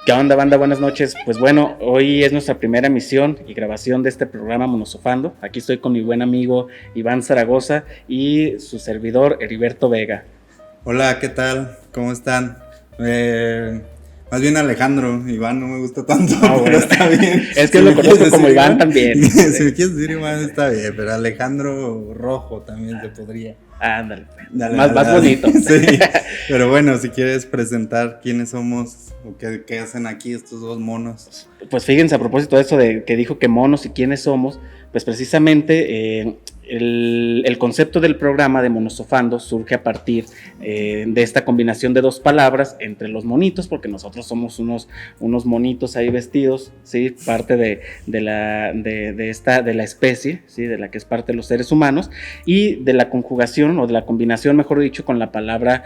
¿Qué onda, banda? Buenas noches. Pues bueno, hoy es nuestra primera emisión y grabación de este programa Monosofando. Aquí estoy con mi buen amigo Iván Zaragoza y su servidor Heriberto Vega. Hola, ¿qué tal? ¿Cómo están? Más bien Alejandro, Iván no me gusta tanto, pero Bueno. está bien. Es que lo conozco como Iván también. Si me quieres decir Iván está bien, pero Alejandro Rojo también se podría. Ándale, Dale, más bonito. Sí, pero bueno, si quieres presentar quiénes somos o qué hacen aquí estos dos monos. Pues fíjense, a propósito de eso de que dijo que monos y quiénes somos, pues precisamente el concepto del programa de Monosofando surge a partir de esta combinación de dos palabras entre los monitos, porque nosotros somos unos monitos ahí vestidos, ¿sí? Parte de la especie, ¿sí? De la que es parte de los seres humanos, y de la conjugación o de la combinación, mejor dicho, con la palabra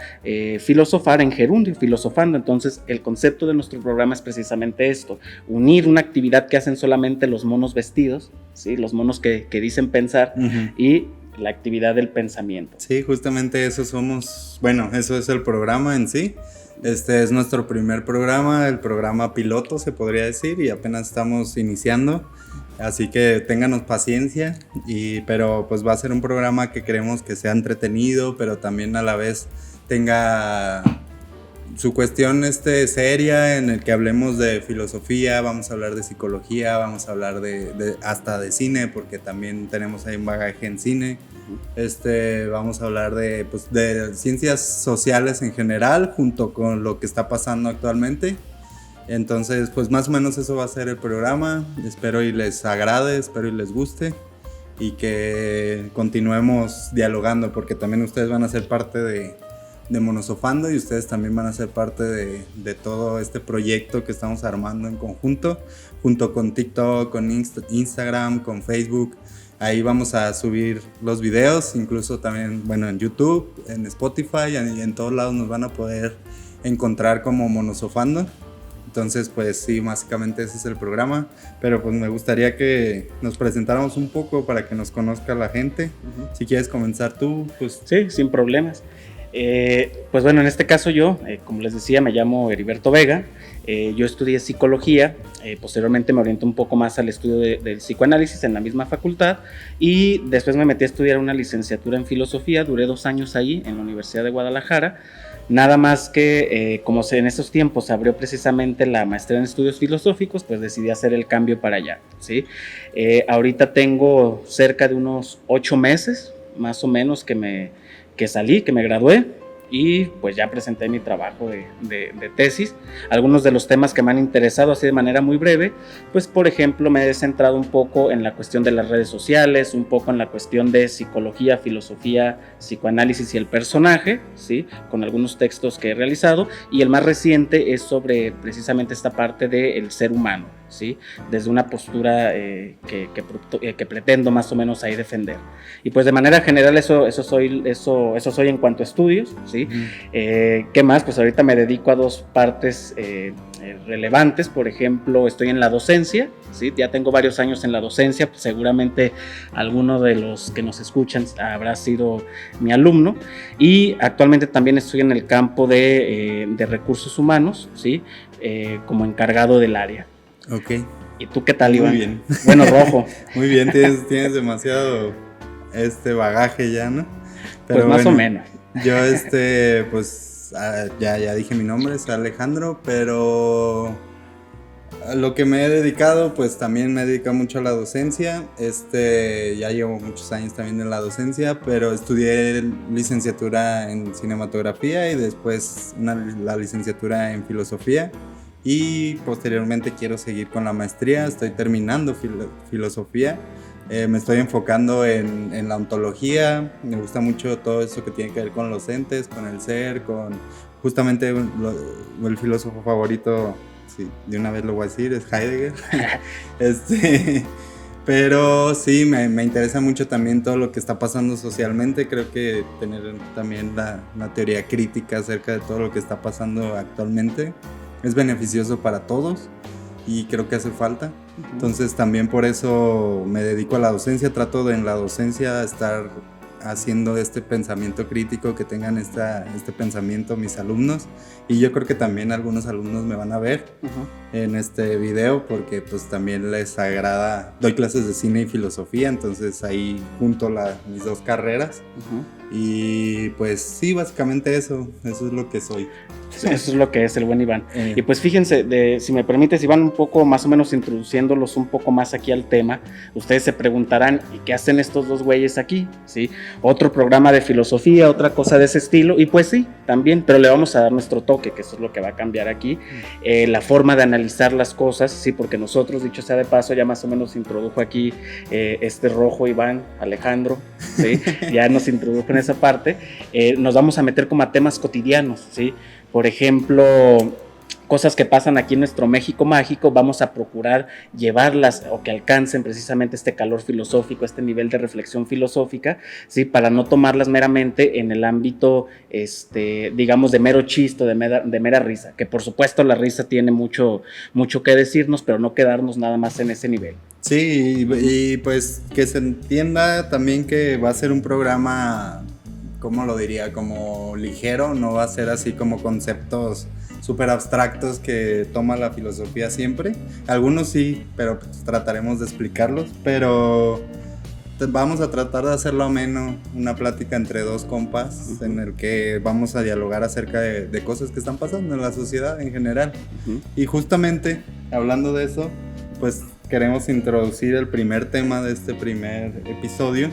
filosofar en gerundio, filosofando. Entonces el concepto de nuestro programa es precisamente esto: unir una actividad que hacen solamente los monos vestidos, ¿sí? Los monos que dicen pensar, y la actividad del pensamiento. Sí, justamente eso somos. Bueno, eso es el programa en sí. Este es nuestro primer programa, el programa piloto se podría decir, y apenas estamos iniciando, así que ténganos paciencia, pero pues va a ser un programa que queremos que sea entretenido, pero también a la vez tenga su cuestión seria, en el que hablemos de filosofía, vamos a hablar de psicología, vamos a hablar hasta de cine, porque también tenemos ahí un bagaje en cine. Vamos a hablar de ciencias sociales en general, junto con lo que está pasando actualmente. Entonces, pues más o menos eso va a ser el programa. Espero y les agrade, espero y les guste, y que continuemos dialogando, porque también ustedes van a ser parte de Monosofando, y ustedes también van a ser parte de todo este proyecto que estamos armando en conjunto, junto con TikTok, con Instagram, con Facebook. Ahí vamos a subir los videos, incluso también, bueno, en YouTube, en Spotify, y en todos lados nos van a poder encontrar como Monosofando. Entonces, pues sí, básicamente ese es el programa, pero pues me gustaría que nos presentáramos un poco para que nos conozca la gente. Si quieres comenzar tú, pues... Sí, sin problemas. Pues bueno, en este caso yo, como les decía, me llamo Heriberto Vega. Yo estudié psicología, posteriormente me orienté un poco más al estudio del psicoanálisis en la misma facultad, y después me metí a estudiar una licenciatura en filosofía. Duré 2 años ahí en la Universidad de Guadalajara. Nada más que como en esos tiempos se abrió precisamente la maestría en estudios filosóficos, pues decidí hacer el cambio para allá, ¿sí? Ahorita tengo cerca de unos 8 meses, más o menos, que me gradué, y pues ya presenté mi trabajo de tesis. Algunos de los temas que me han interesado así de manera muy breve, pues por ejemplo me he centrado un poco en la cuestión de las redes sociales, un poco en la cuestión de psicología, filosofía, psicoanálisis y el personaje, ¿sí? Con algunos textos que he realizado, y el más reciente es sobre precisamente esta parte del ser humano, ¿sí? Desde una postura que pretendo más o menos ahí defender. Y pues de manera general eso soy en cuanto a estudios, ¿sí? ¿Qué más? Pues ahorita me dedico a 2 partes relevantes. Por ejemplo, estoy en la docencia, ¿sí? Ya tengo varios años en la docencia, pues seguramente alguno de los que nos escuchan habrá sido mi alumno, y actualmente también estoy en el campo de recursos humanos, ¿sí? Como encargado del área. Ok. ¿Y tú qué tal, Iván? Muy bien. Bueno, Rojo. Muy bien, tienes demasiado bagaje ya, ¿no? Pero pues más o menos. Yo pues ya dije mi nombre, es Alejandro, pero a lo que me he dedicado, pues también me he dedicado mucho a la docencia. Ya llevo muchos años también en la docencia, pero estudié licenciatura en cinematografía y después la licenciatura en filosofía. Y posteriormente quiero seguir con la maestría, estoy terminando filosofía. Me estoy enfocando en la ontología. Me gusta mucho todo eso que tiene que ver con los entes, con el ser, con justamente el filósofo favorito, sí, de una vez lo voy a decir, es Heidegger. Pero sí, me interesa mucho también todo lo que está pasando socialmente. Creo que tener también la teoría crítica acerca de todo lo que está pasando actualmente es beneficioso para todos, y creo que hace falta. Entonces también por eso me dedico a la docencia. Trato de en la docencia estar haciendo este pensamiento crítico, que tengan este pensamiento mis alumnos, y yo creo que también algunos alumnos me van a ver en este video porque pues también les agrada, doy clases de cine y filosofía, entonces ahí junto mis dos carreras. Y pues sí, básicamente eso es lo que soy. Eso es lo que es el buen Iván. Y pues fíjense, si me permites, Iván, un poco más o menos introduciéndolos un poco más aquí al tema, ustedes se preguntarán, ¿y qué hacen estos dos güeyes aquí? ¿Sí? Otro programa de filosofía, otra cosa de ese estilo, y pues sí, también, pero le vamos a dar nuestro toque, que eso es lo que va a cambiar aquí, la forma de analizar las cosas, sí, porque nosotros, dicho sea de paso, ya más o menos introdujo aquí este rojo Iván, Alejandro, ¿sí? Ya nos introdujo en esa parte, nos vamos a meter como a temas cotidianos, ¿sí? Por ejemplo, cosas que pasan aquí en nuestro México mágico, vamos a procurar llevarlas o que alcancen precisamente este calor filosófico, este nivel de reflexión filosófica, ¿sí? Para no tomarlas meramente en el ámbito, digamos, de mero chiste, de mera risa, que por supuesto la risa tiene mucho que decirnos, pero no quedarnos nada más en ese nivel. Sí, y pues que se entienda también que va a ser un programa, ¿cómo lo diría? Como ligero, no va a ser así como conceptos súper abstractos que toma la filosofía siempre. Algunos sí, pero pues trataremos de explicarlos. Pero vamos a tratar de hacerlo ameno, una plática entre dos compas en el que vamos a dialogar acerca de cosas que están pasando en la sociedad en general. Y justamente, hablando de eso, pues queremos introducir el primer tema de este primer episodio,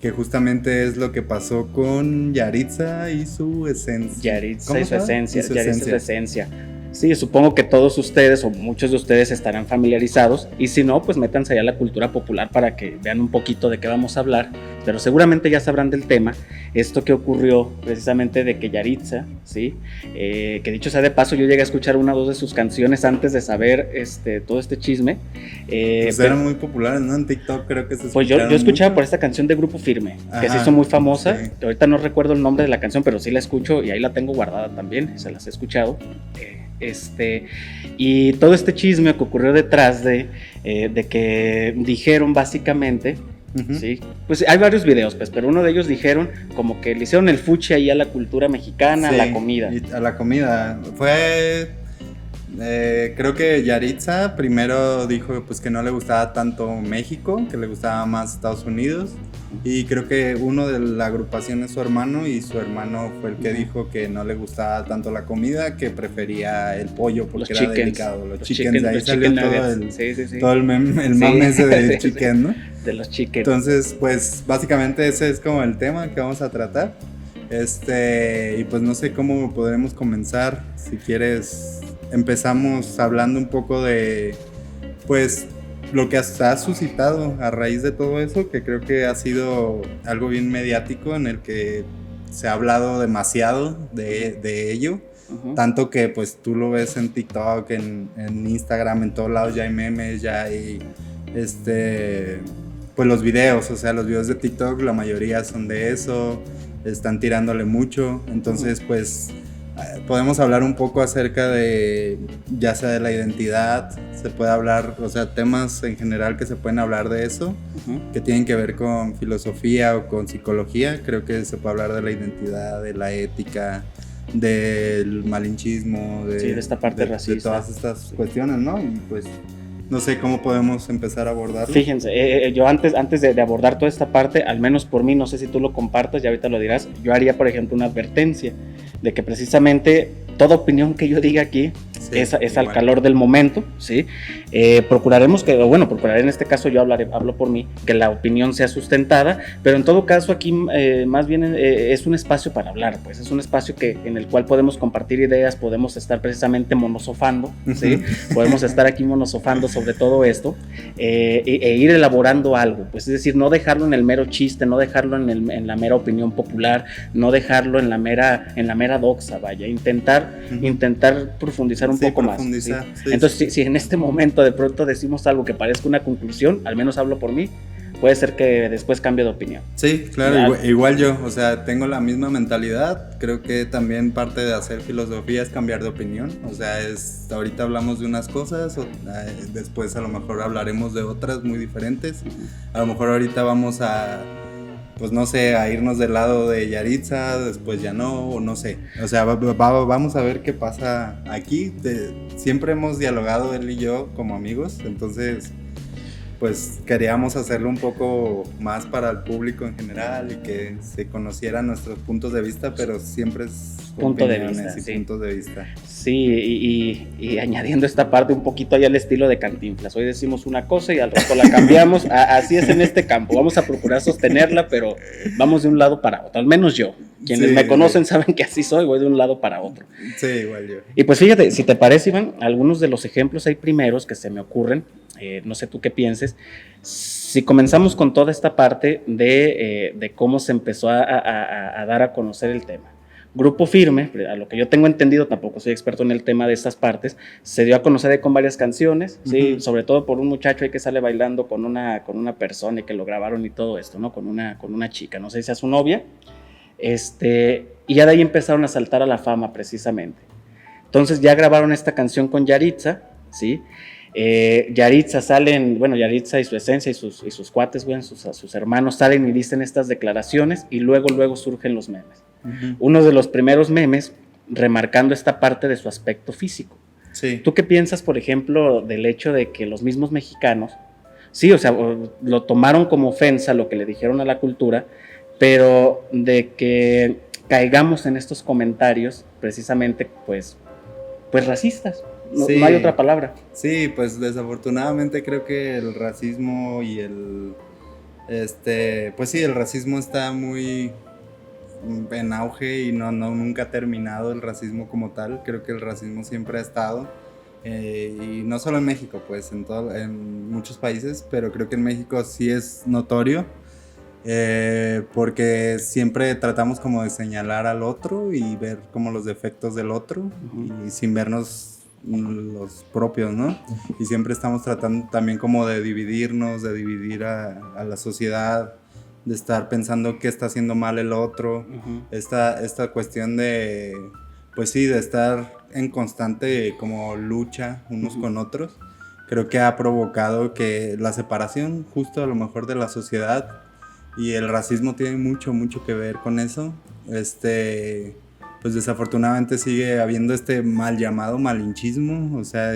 que justamente es lo que pasó con Yaritza y su esencia. Yaritza y su esencia. Sí, supongo que todos ustedes o muchos de ustedes estarán familiarizados, y si no, pues métanse allá a la cultura popular para que vean un poquito de qué vamos a hablar, pero seguramente ya sabrán del tema. Esto que ocurrió precisamente de que Yaritza, ¿sí? Que dicho sea de paso, yo llegué a escuchar una o dos de sus canciones antes de saber todo este chisme. Pues eran muy populares, ¿no? En TikTok creo que se pues yo escuchaba mucho por esta canción de Grupo Firme, que se hizo muy famosa. Sí. Ahorita no recuerdo el nombre de la canción, pero sí la escucho y ahí la tengo guardada también, se las he escuchado. Y todo este chisme que ocurrió detrás de que dijeron básicamente, ¿sí? Pues hay varios videos, pues, pero uno de ellos dijeron como que le hicieron el fuchi ahí a la cultura mexicana, sí, a la comida. A la comida. Fue... creo que Yaritza primero dijo pues que no le gustaba tanto México, que le gustaba más Estados Unidos, y creo que uno de la agrupación es su hermano, y su hermano fue el que dijo que no le gustaba tanto la comida, que prefería el pollo porque era delicado, los chickens, de ahí salió todo el mame ese del chicken, ¿no? De los chickens. Entonces pues básicamente ese es como el tema que vamos a tratar, y pues no sé cómo podremos comenzar. Si quieres empezamos hablando un poco de pues lo que ha suscitado a raíz de todo eso, que creo que ha sido algo bien mediático, en el que se ha hablado demasiado de ello, tanto que pues tú lo ves en TikTok, en Instagram, en todos lados ya hay memes, ya hay pues los videos, o sea, los videos de TikTok la mayoría son de eso, están tirándole mucho, entonces pues podemos hablar un poco acerca de, ya sea de la identidad, se puede hablar, o sea, temas en general que se pueden hablar de eso, que tienen que ver con filosofía o con psicología. Creo que se puede hablar de la identidad, de la ética, del malinchismo, de esta parte racista, de todas estas cuestiones, ¿no? Y pues no sé cómo podemos empezar a abordarlo. Fíjense, yo antes de abordar toda esta parte, al menos por mí, no sé si tú lo compartas, ya ahorita lo dirás, yo haría, por ejemplo, una advertencia de que precisamente toda opinión que yo diga aquí es al calor del momento, ¿sí? Procuraré en este caso yo hablo por mí, que la opinión sea sustentada, pero en todo caso aquí más bien es un espacio para hablar, pues es un espacio en el cual podemos compartir ideas, podemos estar precisamente monosofando, ¿sí? Podemos estar aquí monosofando sobre todo esto, e ir elaborando algo, pues es decir, no dejarlo en el mero chiste, no dejarlo en la mera opinión popular, no dejarlo en la mera doxa, vaya, intentar profundizar un poco más, ¿sí? Sí. Entonces si en este momento de pronto decimos algo que parezca una conclusión, al menos hablo por mí, puede ser que después cambie de opinión. Sí, claro, igual yo, o sea, tengo la misma mentalidad. Creo que también parte de hacer filosofía es cambiar de opinión. O sea, ahorita hablamos de unas cosas, después a lo mejor hablaremos de otras muy diferentes. A lo mejor ahorita vamos a pues no sé, a irnos del lado de Yaritza, después ya no, o no sé. O sea, vamos a ver qué pasa aquí. Siempre hemos dialogado él y yo como amigos, entonces pues queríamos hacerlo un poco más para el público en general y que se conocieran nuestros puntos de vista, pero siempre es punto de vista, y sí. puntos de vista. Sí, y añadiendo esta parte un poquito allá al estilo de Cantinflas. Hoy decimos una cosa y al rato la cambiamos. Así es en este campo. Vamos a procurar sostenerla, pero vamos de un lado para otro. Al menos yo. Quienes me conocen saben que así soy, voy de un lado para otro. Sí, igual yo. Y pues fíjate, si te parece, Iván, algunos de los ejemplos hay primeros que se me ocurren. No sé tú qué pienses. Si comenzamos con toda esta parte de cómo se empezó a dar a conocer el tema. Grupo Firme, a lo que yo tengo entendido, tampoco soy experto en el tema de estas partes, se dio a conocer ahí con varias canciones, ¿sí? Sobre todo por un muchacho ahí que sale bailando con una persona y que lo grabaron y todo esto, ¿no? Con una chica, no sé si es su novia, y ya de ahí empezaron a saltar a la fama precisamente. Entonces ya grabaron esta canción con Yaritza, ¿sí? Yaritza Yaritza y su esencia y sus cuates, bueno, sus hermanos salen y dicen estas declaraciones y luego surgen los memes. Uno de los primeros memes remarcando esta parte de su aspecto físico. Sí. ¿Tú qué piensas, por ejemplo, del hecho de que los mismos mexicanos, sí, o sea, lo tomaron como ofensa lo que le dijeron a la cultura, pero de que caigamos en estos comentarios precisamente pues racistas? No, sí. No hay otra palabra. Sí, pues desafortunadamente creo que el racismo y pues sí, el racismo está muy en auge y nunca ha terminado el racismo como tal. Creo que el racismo siempre ha estado, y no solo en México, pues en muchos países, pero creo que en México sí es notorio, porque siempre tratamos como de señalar al otro y ver como los defectos del otro, y sin vernos los propios, ¿no? Y siempre estamos tratando también como de dividirnos, de dividir a la sociedad, de estar pensando qué está haciendo mal el otro, esta cuestión de, pues sí, de estar en constante como lucha unos con otros, creo que ha provocado que la separación justo a lo mejor de la sociedad, y el racismo tiene mucho que ver con eso. Pues desafortunadamente sigue habiendo este mal llamado malinchismo, o sea,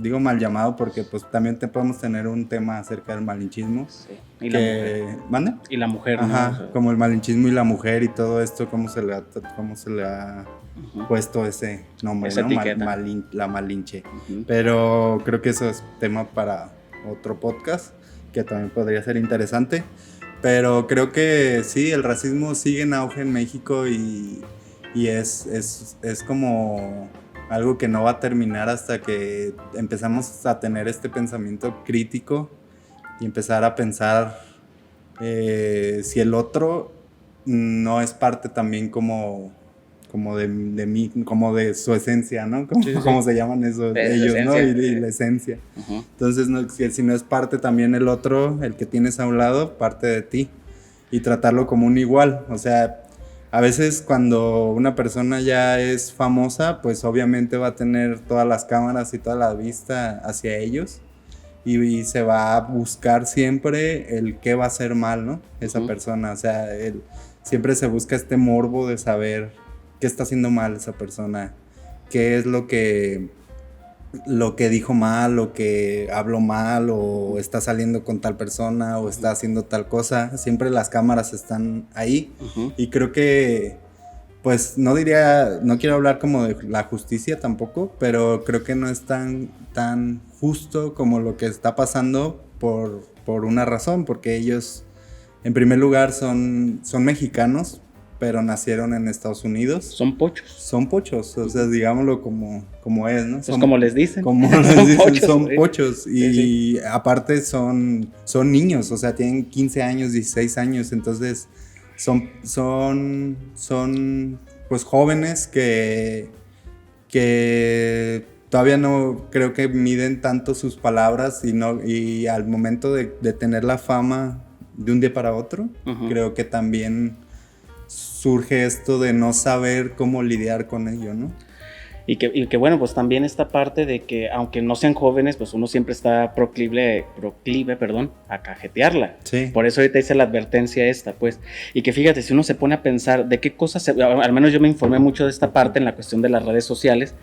digo mal llamado porque pues también podemos tener un tema acerca del malinchismo. Sí. Y la mujer. ¿Mande? Y la mujer, ajá, ¿no? O sea, como el malinchismo y la mujer y todo esto, cómo se le ha puesto ese nombre, esa ¿no? etiqueta. La malinche. Pero creo que eso es tema para otro podcast, que también podría ser interesante. Pero creo que sí, el racismo sigue en auge en México y es como algo que no va a terminar hasta que empezamos a tener este pensamiento crítico y empezar a pensar si el otro no es parte también como de mí, como de su esencia, ¿no? ¿Cómo se llaman eso? Ellos, ¿no? Y la esencia. Entonces, si no es parte también el otro, el que tienes a un lado, parte de ti, y tratarlo como un igual. O sea, a veces cuando una persona ya es famosa, pues obviamente va a tener todas las cámaras y toda la vista hacia ellos, y se va a buscar siempre el qué va a hacer mal, ¿no? Esa persona, o sea, siempre se busca este morbo de saber qué está haciendo mal esa persona, qué es lo que dijo mal, o que habló mal, o está saliendo con tal persona, o está haciendo tal cosa. Siempre las cámaras están ahí, y creo que, pues no quiero hablar como de la justicia tampoco, pero creo que no es tan justo como lo que está pasando por una razón, porque ellos en primer lugar son mexicanos, pero nacieron en Estados Unidos. Son pochos, o sea, digámoslo como es, ¿no? Pues como les dicen. Como les dicen, son ¿sí? pochos. Y aparte son niños, o sea, tienen 15 años, 16 años, entonces son pues jóvenes que todavía no creo que miden tanto sus palabras, y al momento de tener la fama de un día para otro, creo que también surge esto de no saber cómo lidiar con ello, ¿no? Y que bueno, pues también esta parte de que aunque no sean jóvenes, pues uno siempre está proclive, a cajetearla. Sí. Por eso ahorita hice la advertencia esta, pues. Y que fíjate, si uno se pone a pensar de qué cosas, al menos yo me informé mucho de esta parte en la cuestión de las redes sociales,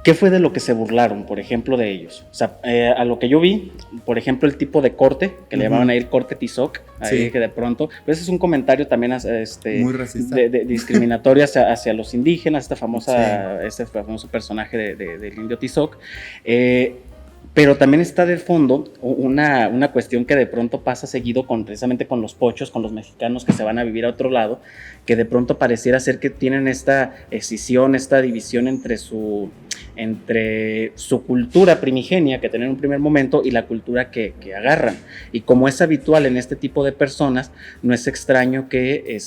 ¿qué fue de lo que se burlaron, por ejemplo, de ellos? O sea, a lo que yo vi, por ejemplo, el tipo de corte, que le llamaban ahí el corte Tizoc, ahí Sí. que de pronto, pues es un comentario también Muy racista. de discriminatorio hacia los indígenas, este famoso personaje del indio Tizoc. Pero también está de fondo una cuestión que de pronto pasa seguido precisamente con los pochos, con los mexicanos que se van a vivir a otro lado, que de pronto pareciera ser que tienen esta escisión, esta división entre su cultura primigenia que tienen en un primer momento y la cultura que agarran. Y como es habitual en este tipo de personas, no es extraño que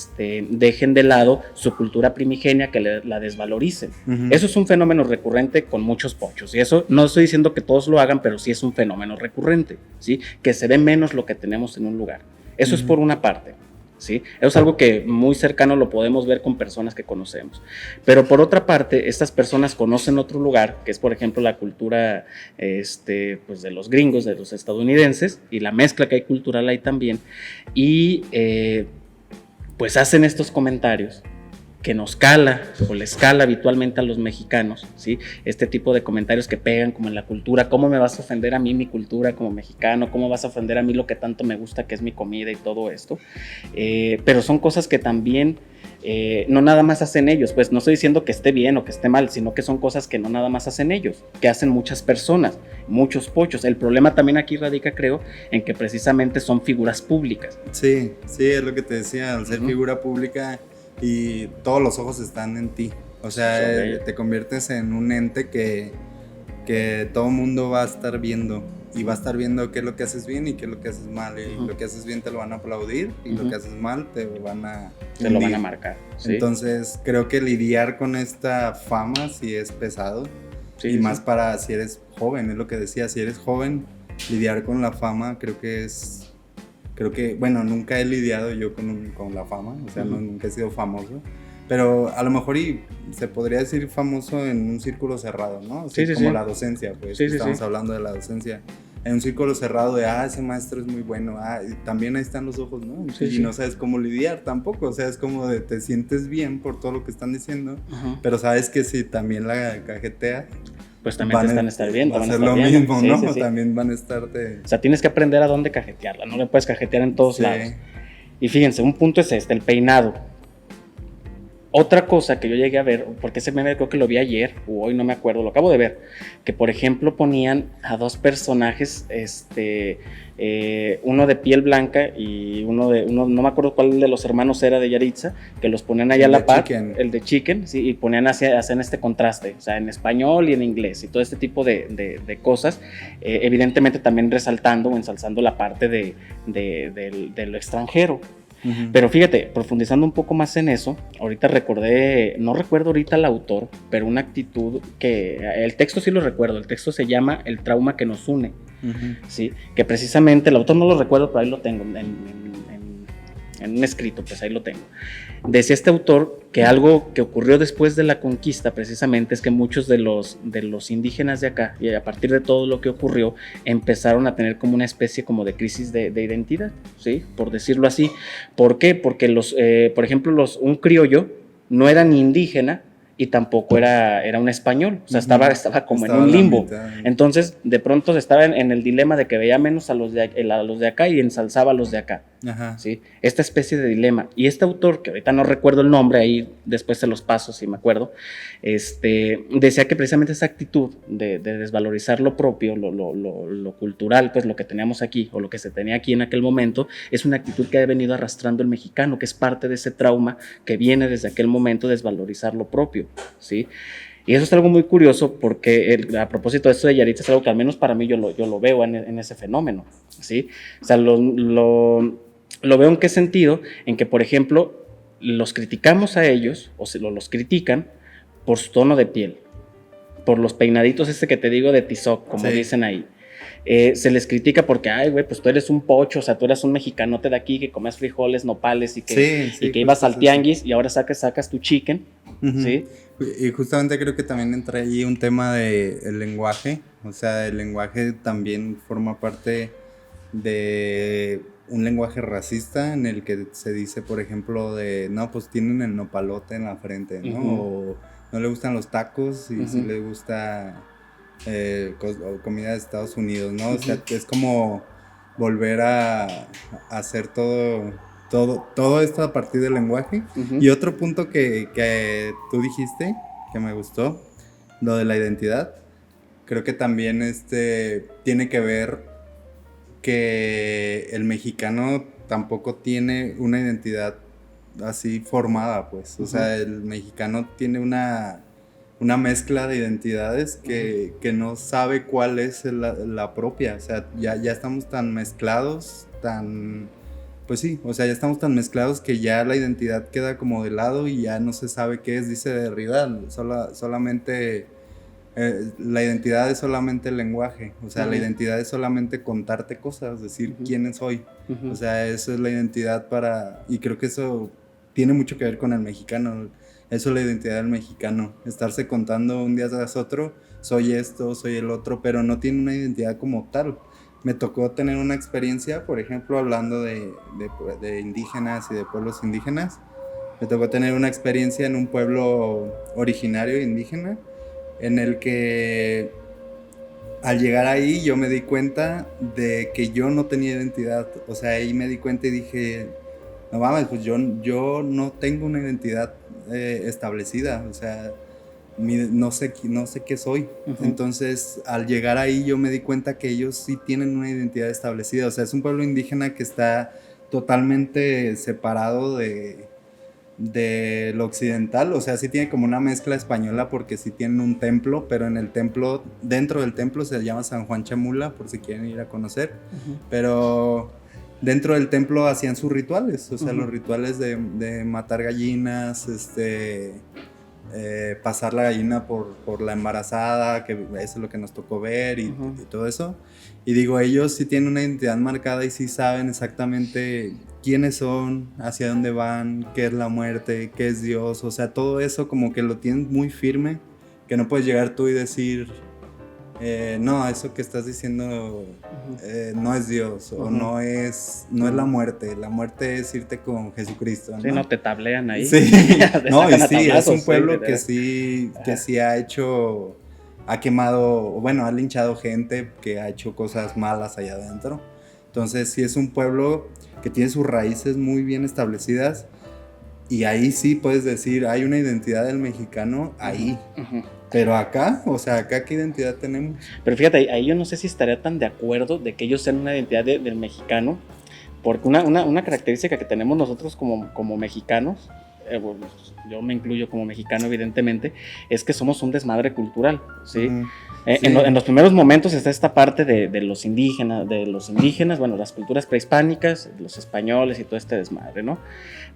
dejen de lado su cultura primigenia, que la desvaloricen. Uh-huh. Eso es un fenómeno recurrente con muchos pochos. Y eso no estoy diciendo que todos lo hagan, pero sí es un fenómeno recurrente, ¿sí? Que se ve menos lo que tenemos en un lugar. Eso es por una parte. ¿Sí? Eso es algo que muy cercano lo podemos ver con personas que conocemos. Pero por otra parte, estas personas conocen otro lugar, que es por ejemplo la cultura pues de los gringos, de los estadounidenses, y la mezcla que hay cultural ahí también, y pues hacen estos comentarios que nos cala o les cala habitualmente a los mexicanos, ¿sí? Este tipo de comentarios que pegan como en la cultura. ¿Cómo me vas a ofender a mí mi cultura como mexicano? ¿Cómo vas a ofender a mí lo que tanto me gusta, que es mi comida y todo esto? Pero son cosas que también no nada más hacen ellos. Pues no estoy diciendo que esté bien o que esté mal, sino que son cosas que no nada más hacen ellos, que hacen muchas personas, muchos pochos. El problema también aquí radica, creo, en que precisamente son figuras públicas. Sí, es lo que te decía, al ser figura pública y todos los ojos están en ti. O sea, te conviertes en un ente que todo mundo va a estar viendo. Y va a estar viendo qué es lo que haces bien y qué es lo que haces mal. Y lo que haces bien te lo van a aplaudir. Y lo que haces mal te lo van a marcar. ¿Sí? Entonces, creo que lidiar con esta fama sí es pesado. Sí, y más para si eres joven, es lo que decía. Si eres joven, lidiar con la fama creo que, bueno, nunca he lidiado yo con la fama, o sea, nunca he sido famoso, pero a lo mejor se podría decir famoso en un círculo cerrado, ¿no? Como la docencia, pues, estamos hablando de la docencia, en un círculo cerrado de, ese maestro es muy bueno, y también ahí están los ojos, ¿no? Y no sabes cómo lidiar tampoco, o sea, es como de te sientes bien por todo lo que están diciendo, pero sabes que si también la cajetea, pues también te están estar viendo. Va a ser lo mismo, ¿no? También van a estarte... O sea, tienes que aprender a dónde cajetearla, no le puedes cajetear en todos lados. Y fíjense, un punto es el peinado. Otra cosa que yo llegué a ver, porque ese meme creo que lo vi ayer, o hoy no me acuerdo, lo acabo de ver, que por ejemplo ponían a dos personajes, uno de piel blanca y uno no me acuerdo cuál de los hermanos era de Yaritza, que los ponían allá a la par, el de Chicken, sí, y ponían hacían este contraste, o sea, en español y en inglés, y todo este tipo de cosas, evidentemente también resaltando o ensalzando la parte de lo extranjero. Pero fíjate, profundizando un poco más en eso, ahorita no recuerdo ahorita el autor, pero una actitud que, el texto sí lo recuerdo, el texto se llama El trauma que nos une, ¿sí? Que precisamente, el autor no lo recuerdo, pero ahí lo tengo en un escrito, pues ahí lo tengo. Decía este autor que algo que ocurrió después de la conquista precisamente es que muchos de los indígenas de acá, y a partir de todo lo que ocurrió, empezaron a tener como una especie como de crisis de identidad, ¿sí? Por decirlo así. ¿Por qué? Porque por ejemplo, un criollo no era ni indígena y tampoco era un español, o sea, estaba como en un limbo. Entonces, de pronto estaba en el dilema de que veía menos a los de acá y ensalzaba a los de acá. ¿Sí? Esta especie de dilema. Y este autor, que ahorita no recuerdo el nombre, ahí después se los paso si me acuerdo, decía que precisamente esa actitud de desvalorizar lo propio, lo cultural, pues lo que teníamos aquí o lo que se tenía aquí en aquel momento, es una actitud que ha venido arrastrando el mexicano, que es parte de ese trauma que viene desde aquel momento, desvalorizar lo propio, ¿sí? Y eso es algo muy curioso porque a propósito de esto de Yaritza es algo que al menos para mí yo lo veo en ese fenómeno, ¿sí? O sea, lo veo en qué sentido, en que por ejemplo los criticamos a ellos o los critican por su tono de piel, por los peinaditos que te digo de Tizoc, como dicen ahí. Se les critica porque, ay, güey, pues tú eres un pocho, o sea, tú eres un mexicanote de aquí que comes frijoles, nopales y que ibas al tianguis y ahora sacas tu chicken, ¿sí? Y justamente creo que también entra ahí un tema de el lenguaje, o sea, el lenguaje también forma parte de un lenguaje racista en el que se dice, por ejemplo, de, no, pues tienen el nopalote en la frente, ¿no? O no le gustan los tacos y sí le gusta comida de Estados Unidos, ¿no? O sea, es como volver a hacer todo esto a partir del lenguaje. Y otro punto que tú dijiste, que me gustó, lo de la identidad, creo que también tiene que ver que el mexicano tampoco tiene una identidad así formada, pues. O sea, el mexicano tiene una mezcla de identidades que no sabe cuál es la propia. O sea, ya estamos tan mezclados, pues sí, o sea, ya estamos tan mezclados que ya la identidad queda como de lado y ya no se sabe qué es, dice Derrida, solamente... la identidad es solamente el lenguaje, o sea, la identidad es solamente contarte cosas, decir quién soy, o sea, eso es la identidad y creo que eso tiene mucho que ver con el mexicano, eso es la identidad del mexicano, estarse contando un día tras otro, soy esto, soy el otro, pero no tiene una identidad como tal. Me tocó tener una experiencia, por ejemplo, hablando de indígenas y de pueblos indígenas, me tocó tener una experiencia en un pueblo originario indígena, en el que al llegar ahí yo me di cuenta de que yo no tenía identidad, o sea, ahí me di cuenta y dije, no mames, pues yo no tengo una identidad establecida, o sea, no sé qué soy. Entonces, al llegar ahí yo me di cuenta que ellos sí tienen una identidad establecida, o sea, es un pueblo indígena que está totalmente separado de lo occidental, o sea, sí tiene como una mezcla española porque sí tienen un templo, pero en el templo, dentro del templo se llama San Juan Chamula, por si quieren ir a conocer, pero dentro del templo hacían sus rituales, o sea, los rituales de matar gallinas, pasar la gallina por la embarazada, que eso es lo que nos tocó ver y todo eso. Y digo, ellos sí tienen una identidad marcada y sí saben exactamente quiénes son, hacia dónde van, qué es la muerte, qué es Dios. O sea, todo eso como que lo tienen muy firme, que no puedes llegar tú y decir, no, eso que estás diciendo no es Dios, o no es la muerte. La muerte es irte con Jesucristo, ¿no? Sí, no te tablean ahí. Sí, no, y sí, es un pueblo que sí ha quemado, bueno, ha linchado gente que ha hecho cosas malas allá adentro. Entonces sí es un pueblo que tiene sus raíces muy bien establecidas y ahí sí puedes decir, hay una identidad del mexicano ahí. Pero acá, o sea, acá ¿qué identidad tenemos? Pero fíjate, ahí yo no sé si estaría tan de acuerdo de que ellos sean una identidad del mexicano, porque una característica que tenemos nosotros como mexicanos, bueno, yo me incluyo como mexicano evidentemente, es que somos un desmadre cultural, ¿sí? Sí. En los primeros momentos está esta parte de los indígenas, bueno, las culturas prehispánicas, los españoles y todo este desmadre, ¿no?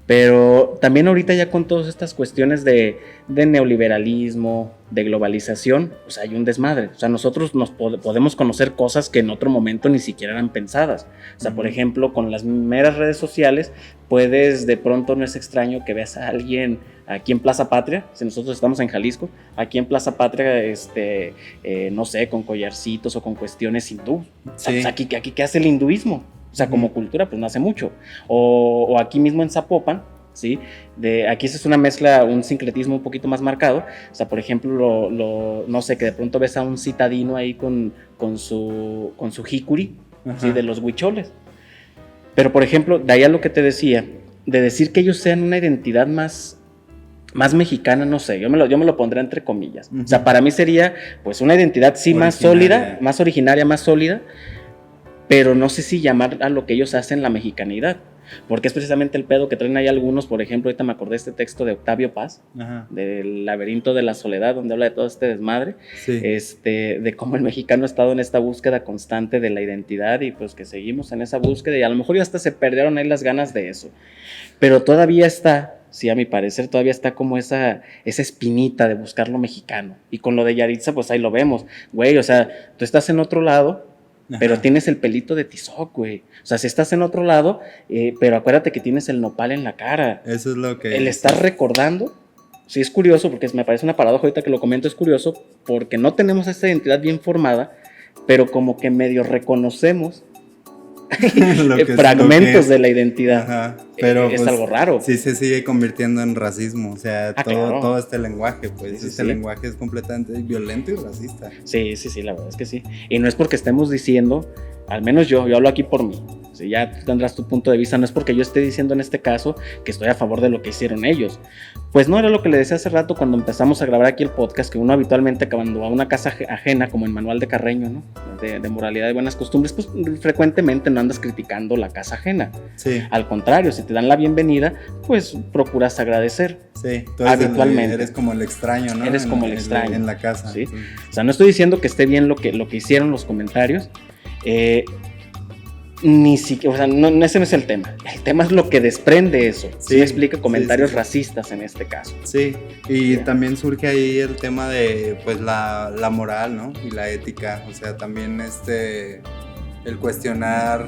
Pero también ahorita ya con todas estas cuestiones de neoliberalismo, de globalización, pues hay un desmadre. O sea, nosotros podemos conocer cosas que en otro momento ni siquiera eran pensadas. O sea, por ejemplo, con las meras redes sociales, de pronto no es extraño que veas a alguien aquí en Plaza Patria, si nosotros estamos en Jalisco, aquí en Plaza Patria, no sé, con collarcitos o con cuestiones hindú. Sí. O sea, aquí ¿qué hace el hinduismo? O sea, como cultura, pues no hace mucho. O aquí mismo en Zapopan, ¿sí? Aquí es una mezcla, un sincretismo un poquito más marcado. O sea, por ejemplo, no sé, que de pronto ves a un citadino ahí con su jicuri, ¿sí? De los huicholes. Pero, por ejemplo, de ahí a lo que te decía, de decir que ellos sean una identidad más mexicana, no sé, yo me lo pondré entre comillas. O sea, para mí sería, pues, una identidad sí más sólida, más originaria, más sólida, pero no sé si llamar a lo que ellos hacen la mexicanidad, porque es precisamente el pedo que traen ahí algunos. Por ejemplo, ahorita me acordé de este texto de Octavio Paz, del laberinto de la soledad, donde habla de todo este desmadre, sí. De cómo el mexicano ha estado en esta búsqueda constante de la identidad y pues que seguimos en esa búsqueda y a lo mejor ya hasta se perdieron ahí las ganas de eso, pero todavía está, sí, a mi parecer todavía está como esa espinita de buscar lo mexicano. Y con lo de Yaritza, pues ahí lo vemos, güey, o sea, tú estás en otro lado, pero tienes el pelito de Tizoc, güey. O sea, si estás en otro lado, pero acuérdate que tienes el nopal en la cara. Eso es lo que... El estar recordando Sí, es curioso, porque me parece una paradoja ahorita que lo comento, es curioso, porque no tenemos esta identidad bien formada, pero como que medio reconocemos fragmentos de la identidad. Ajá, pero es pues, algo raro. Sí se sigue convirtiendo en racismo, o sea, claro. todo este lenguaje, pues, Sí, este lenguaje es completamente violento y racista. Sí, la verdad es que sí. Y no es porque estemos diciendo, al menos yo hablo aquí por mí. Si ya tendrás tu punto de vista, no es porque yo esté diciendo en este caso que estoy a favor de lo que hicieron ellos. Pues no, era lo que le decía hace rato cuando empezamos a grabar aquí el podcast, que uno habitualmente cuando va a una casa ajena, como en Manual de Carreño, ¿no? De moralidad y buenas costumbres, pues frecuentemente no andas criticando la casa ajena. Sí. Al contrario, si te dan la bienvenida, pues procuras agradecer. Sí, habitualmente. Eres como el extraño, ¿no? Eres como el extraño. En la casa. ¿Sí? O sea, no estoy diciendo que esté bien lo que hicieron los comentarios, ni siquiera, o sea, no, ese no es el tema. El tema es lo que desprende eso. Sí me explica, comentarios racistas en este caso. Sí, y también surge ahí el tema de, pues, la moral, ¿no? Y la ética. O sea, también el cuestionar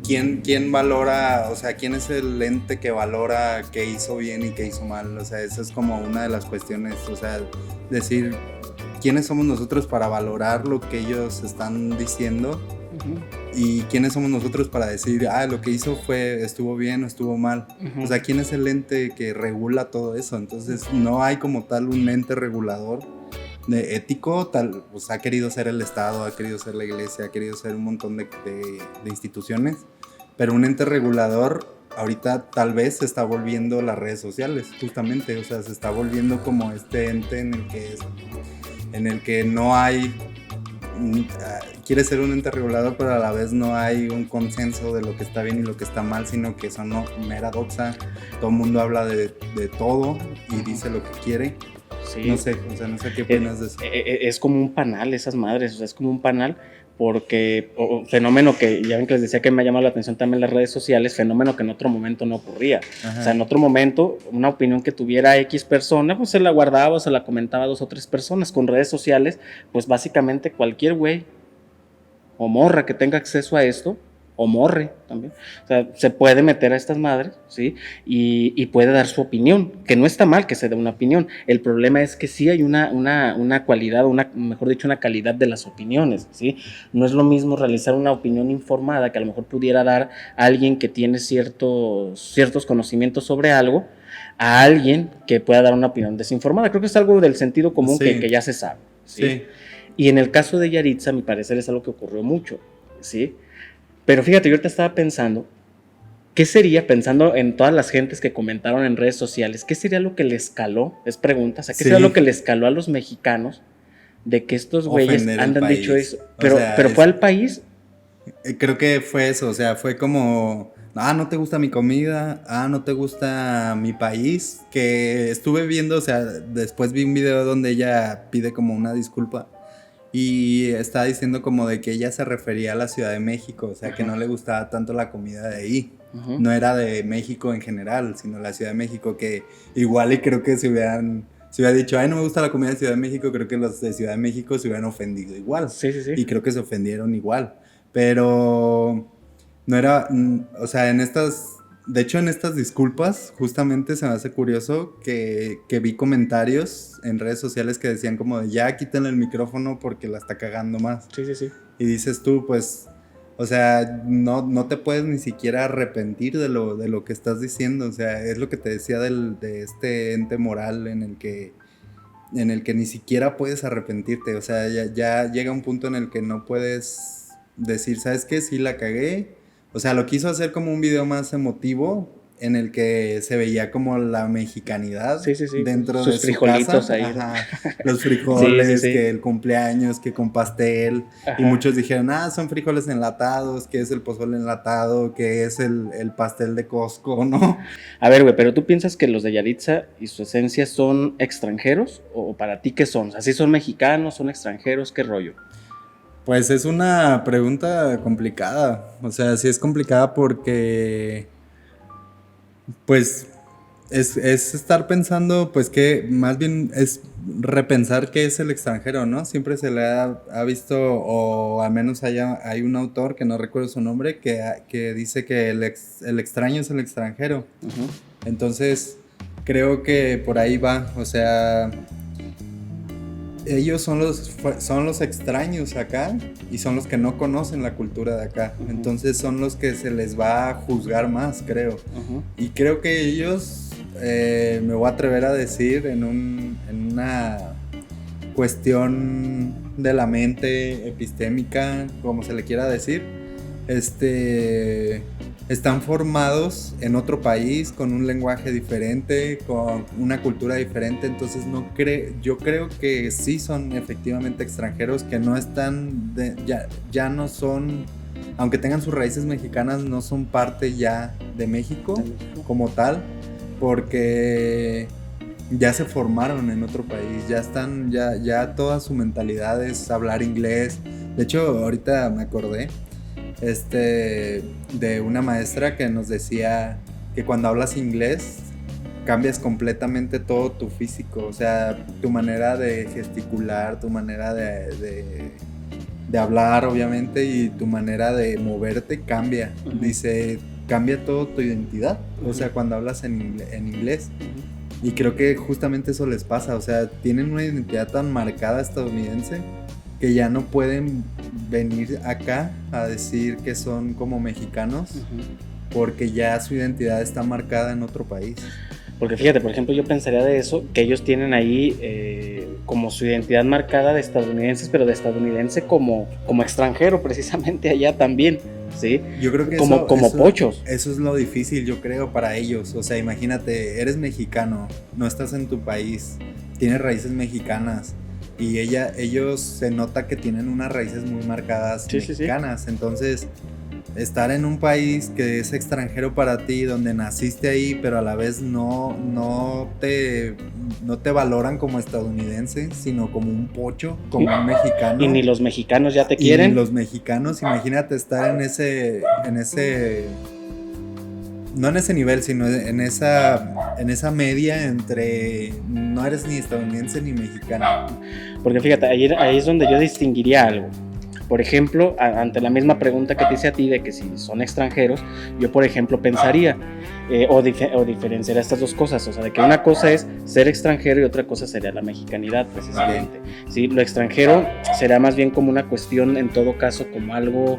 quién valora, o sea, quién es el ente que valora qué hizo bien y qué hizo mal. O sea, esa es como una de las cuestiones. O sea, decir, ¿quiénes somos nosotros para valorar lo que ellos están diciendo? Y quiénes somos nosotros para decir, lo que hizo estuvo bien o estuvo mal. O sea, ¿quién es el ente que regula todo eso? Entonces no hay como tal un ente regulador ético, pues ha querido ser el Estado, ha querido ser la Iglesia, ha querido ser un montón de instituciones, pero un ente regulador ahorita tal vez se está volviendo las redes sociales, justamente. O sea, se está volviendo como este ente en el que no hay, quiere ser un ente regulador, pero a la vez no hay un consenso de lo que está bien y lo que está mal, sino que son mera doxa. Todo el mundo habla de todo y dice lo que quiere. Sí. No sé qué opinas de eso. Es como un panal esas madres, o sea, es como un panal porque fenómeno que ya ven que les decía que me ha llamado la atención también las redes sociales, fenómeno que en otro momento no ocurría. Ajá. O sea, en otro momento una opinión que tuviera X persona, pues se la guardaba o se la comentaba a 2 o 3 personas. Con redes sociales, pues básicamente cualquier güey o morra que tenga acceso a esto, o morre también, o sea, se puede meter a estas madres, ¿sí? Y puede dar su opinión, que no está mal que se dé una opinión. El problema es que sí hay una cualidad, mejor dicho, una calidad de las opiniones, ¿sí? No es lo mismo realizar una opinión informada que a lo mejor pudiera dar a alguien que tiene ciertos conocimientos sobre algo, a alguien que pueda dar una opinión desinformada. Creo que es algo del sentido común, sí, que ya se sabe, ¿sí? Sí. Y en el caso de Yaritza, a mi parecer, es algo que ocurrió mucho, ¿sí? Pero fíjate, yo ahorita estaba pensando, ¿qué sería, pensando en todas las gentes que comentaron en redes sociales, qué sería lo que le escaló? Es pregunta, o sea, ¿qué sería lo que le escaló a los mexicanos de que estos güeyes andan dicho eso? Pero, ¿fue al país? Creo que fue eso, o sea, fue como, no te gusta mi comida, no te gusta mi país, que estuve viendo, o sea, después vi un video donde ella pide como una disculpa. Y estaba diciendo como de que ella se refería a la Ciudad de México, o sea, ajá, que no le gustaba tanto la comida de ahí. Uh-huh. No era de México en general, sino la Ciudad de México, que igual y creo que si hubiera dicho, no me gusta la comida de Ciudad de México, creo que los de Ciudad de México se hubieran ofendido igual. Sí. Y creo que se ofendieron igual. Pero no era, o sea, de hecho, en estas disculpas, justamente se me hace curioso que vi comentarios en redes sociales que decían como de, ya quítenle el micrófono porque la está cagando más. Sí. Y dices tú, pues, o sea, no te puedes ni siquiera arrepentir de lo que estás diciendo. O sea, es lo que te decía de este ente moral en el que ni siquiera puedes arrepentirte. O sea, ya llega un punto en el que no puedes decir, ¿sabes qué? Sí la cagué. O sea, lo quiso hacer como un video más emotivo, en el que se veía como la mexicanidad dentro de su casa. Ahí. Ajá, los frijoles, que el cumpleaños, que con pastel. Ajá. Y muchos dijeron, son frijoles enlatados, que es el pozole enlatado, que es el pastel de Costco, ¿no? A ver, güey, pero ¿tú piensas que los de Yaritza y su esencia son extranjeros? ¿O para ti qué son? ¿Así son mexicanos, son extranjeros? ¿Qué rollo? Pues es una pregunta complicada, o sea, sí es complicada porque, pues, es estar pensando, pues, que más bien es repensar qué es el extranjero, ¿no? Siempre se le ha visto, o al menos hay un autor, que no recuerdo su nombre, que dice que el extraño es el extranjero. Uh-huh. Entonces, creo que por ahí va, o sea, ellos son los extraños acá y son los que no conocen la cultura de acá. Uh-huh. Entonces son los que se les va a juzgar más, creo. Uh-huh. Y creo que ellos, me voy a atrever a decir, en una cuestión de la mente epistémica, como se le quiera decir, están formados en otro país, con un lenguaje diferente, con una cultura diferente. Entonces yo creo que sí son efectivamente extranjeros, que no están, ya no son, aunque tengan sus raíces mexicanas, no son parte ya de México como tal, porque ya se formaron en otro país, ya toda su mentalidad es hablar inglés. De hecho, ahorita me acordé de una maestra que nos decía que cuando hablas inglés cambias completamente todo tu físico, o sea, tu manera de gesticular, tu manera de hablar, obviamente, y tu manera de moverte cambia. Uh-huh. Dice, cambia todo tu identidad, uh-huh. O sea, cuando hablas en inglés. Uh-huh. Y creo que justamente eso les pasa, o sea, tienen una identidad tan marcada estadounidense que ya no pueden venir acá a decir que son como mexicanos, uh-huh. Porque ya su identidad está marcada en otro país. Porque fíjate, por ejemplo, yo pensaría de eso, que ellos tienen ahí como su identidad marcada de estadounidenses, pero de estadounidense como extranjero precisamente allá también, ¿sí? Yo creo que como pochos. Eso es lo difícil, yo creo, para ellos. O sea, imagínate, eres mexicano, no estás en tu país, tienes raíces mexicanas, y ellos se nota que tienen unas raíces muy marcadas, sí, mexicanas. Sí. Entonces, estar en un país que es extranjero para ti, donde naciste ahí, pero a la vez no te valoran como estadounidense, sino como un pocho, como un mexicano. Y ni los mexicanos ya te quieren. Y ni los mexicanos, imagínate estar en ese no en ese nivel, sino en esa media entre no eres ni estadounidense ni mexicano. Porque fíjate, ahí es donde yo distinguiría algo. Por ejemplo, ante la misma pregunta que te hice a ti de que si son extranjeros, yo por ejemplo pensaría o diferenciaría estas dos cosas, o sea, de que una cosa es ser extranjero y otra cosa sería la mexicanidad, precisamente. ¿Sí? Lo extranjero será más bien como una cuestión, en todo caso, como algo,